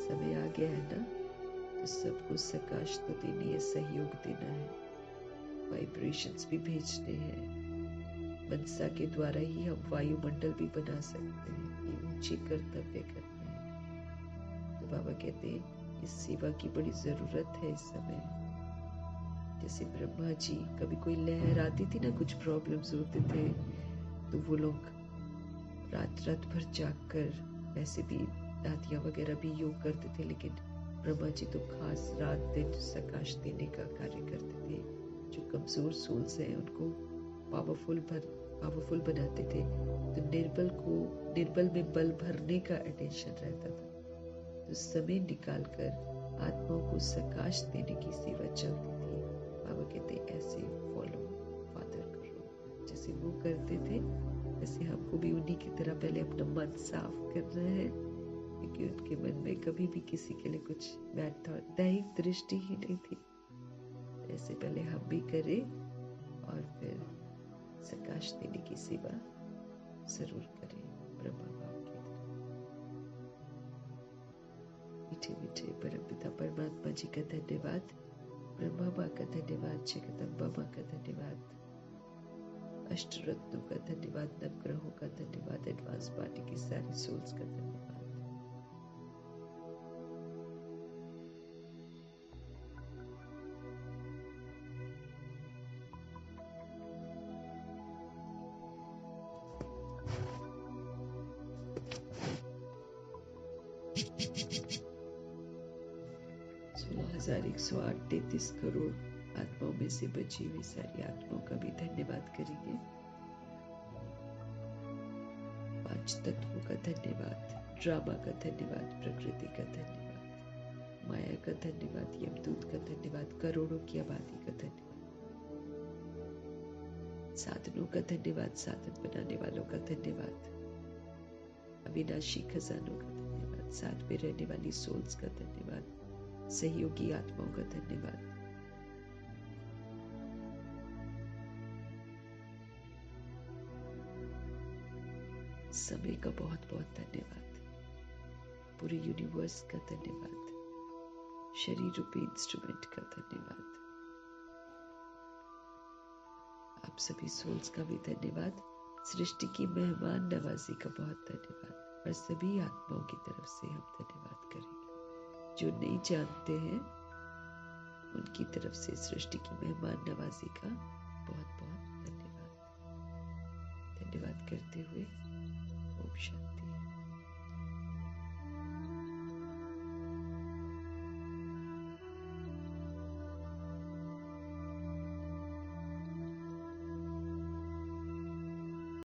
समय आ गया है ना, तो सबको सकाश तो देनी है, सहयोग देना है, वाइब्रेशंस भी भेजने हैं। मनसा के द्वारा ही हम वायुमंडल भी बना सकते हैं। ये ऊंचे कर्तव्य करने हैं। तो बाबा कहते हैं इस सेवा की बड़ी जरूरत है इस समय। जैसे ब्रह्मा जी, कभी कोई लहर आती थी ना, कुछ प्रॉब्लम्स होते थे, तो वो लोग रात रात भर जाग कर, वैसे भी दादियाँ वगैरह भी योग करते थे, लेकिन ब्रह्मा जी तो खास रात दिन सकाश देने का कार्य करते थे। जो कमजोर सोल्स हैं उनको पावरफुल बनाते थे। तो निर्बल में बल भरने का अटेंशन रहता था। तो समय निकालकर आत्माओं को सकाश देने की सेवा चलती थी। बाबा कहते ऐसे फॉलो फादर करो। जैसे वो करते थे वैसे हमको भी उन्हीं की तरह पहले अपना मन साफ करना है, क्योंकि उनके मन में कभी भी किसी के लिए कुछ बैड थॉट, दैहिक दृष्टि ही नहीं थी। ऐसे पहले हम भी करें और फिर सकाश देने की सेवा जरूर करें ब्रह्मा बाप की तरह। मीठे मीठे परमपिता परमात्मा जी का धन्यवाद, ब्रह्मा माँ का धन्यवाद, जगदम्बा माँ का धन्यवाद, अष्टरत्नों का धन्यवाद, नवग्रहों का धन्यवाद, एडवांस पार्टी की सारी सोल्स का धन्यवाद। हजार 108-33 करोड़ आत्माओं में से बची हुई सारी आत्माओं का भी धन्यवाद करेंगे। 5 तत्वों का धन्यवाद, ड्रामा का धन्यवाद, प्रकृति का धन्यवाद, माया का धन्यवाद, यमदूत का धन्यवाद, करोड़ों की आबादी का धन्यवाद, साधनों का धन्यवाद, साधन बनाने वालों का धन्यवाद, अविनाशी खजानों का धन्यवाद, साथ में रहने वाली सोल्स का धन्यवाद, सहयोगी आत्माओं का धन्यवाद। समय का बहुत बहुत धन्यवाद, पूरे यूनिवर्स का धन्यवाद, शरीर रूपी इंस्ट्रूमेंट का धन्यवाद, आप सभी सोल्स का भी धन्यवाद, सृष्टि की मेहमान नवाजी का बहुत धन्यवाद, और सभी आत्माओं की तरफ से हम धन्यवाद करेंगे। जो नहीं जानते हैं उनकी तरफ से सृष्टि की मेहमान नवाजी का बहुत बहुत धन्यवाद करते हुए ओम शांति।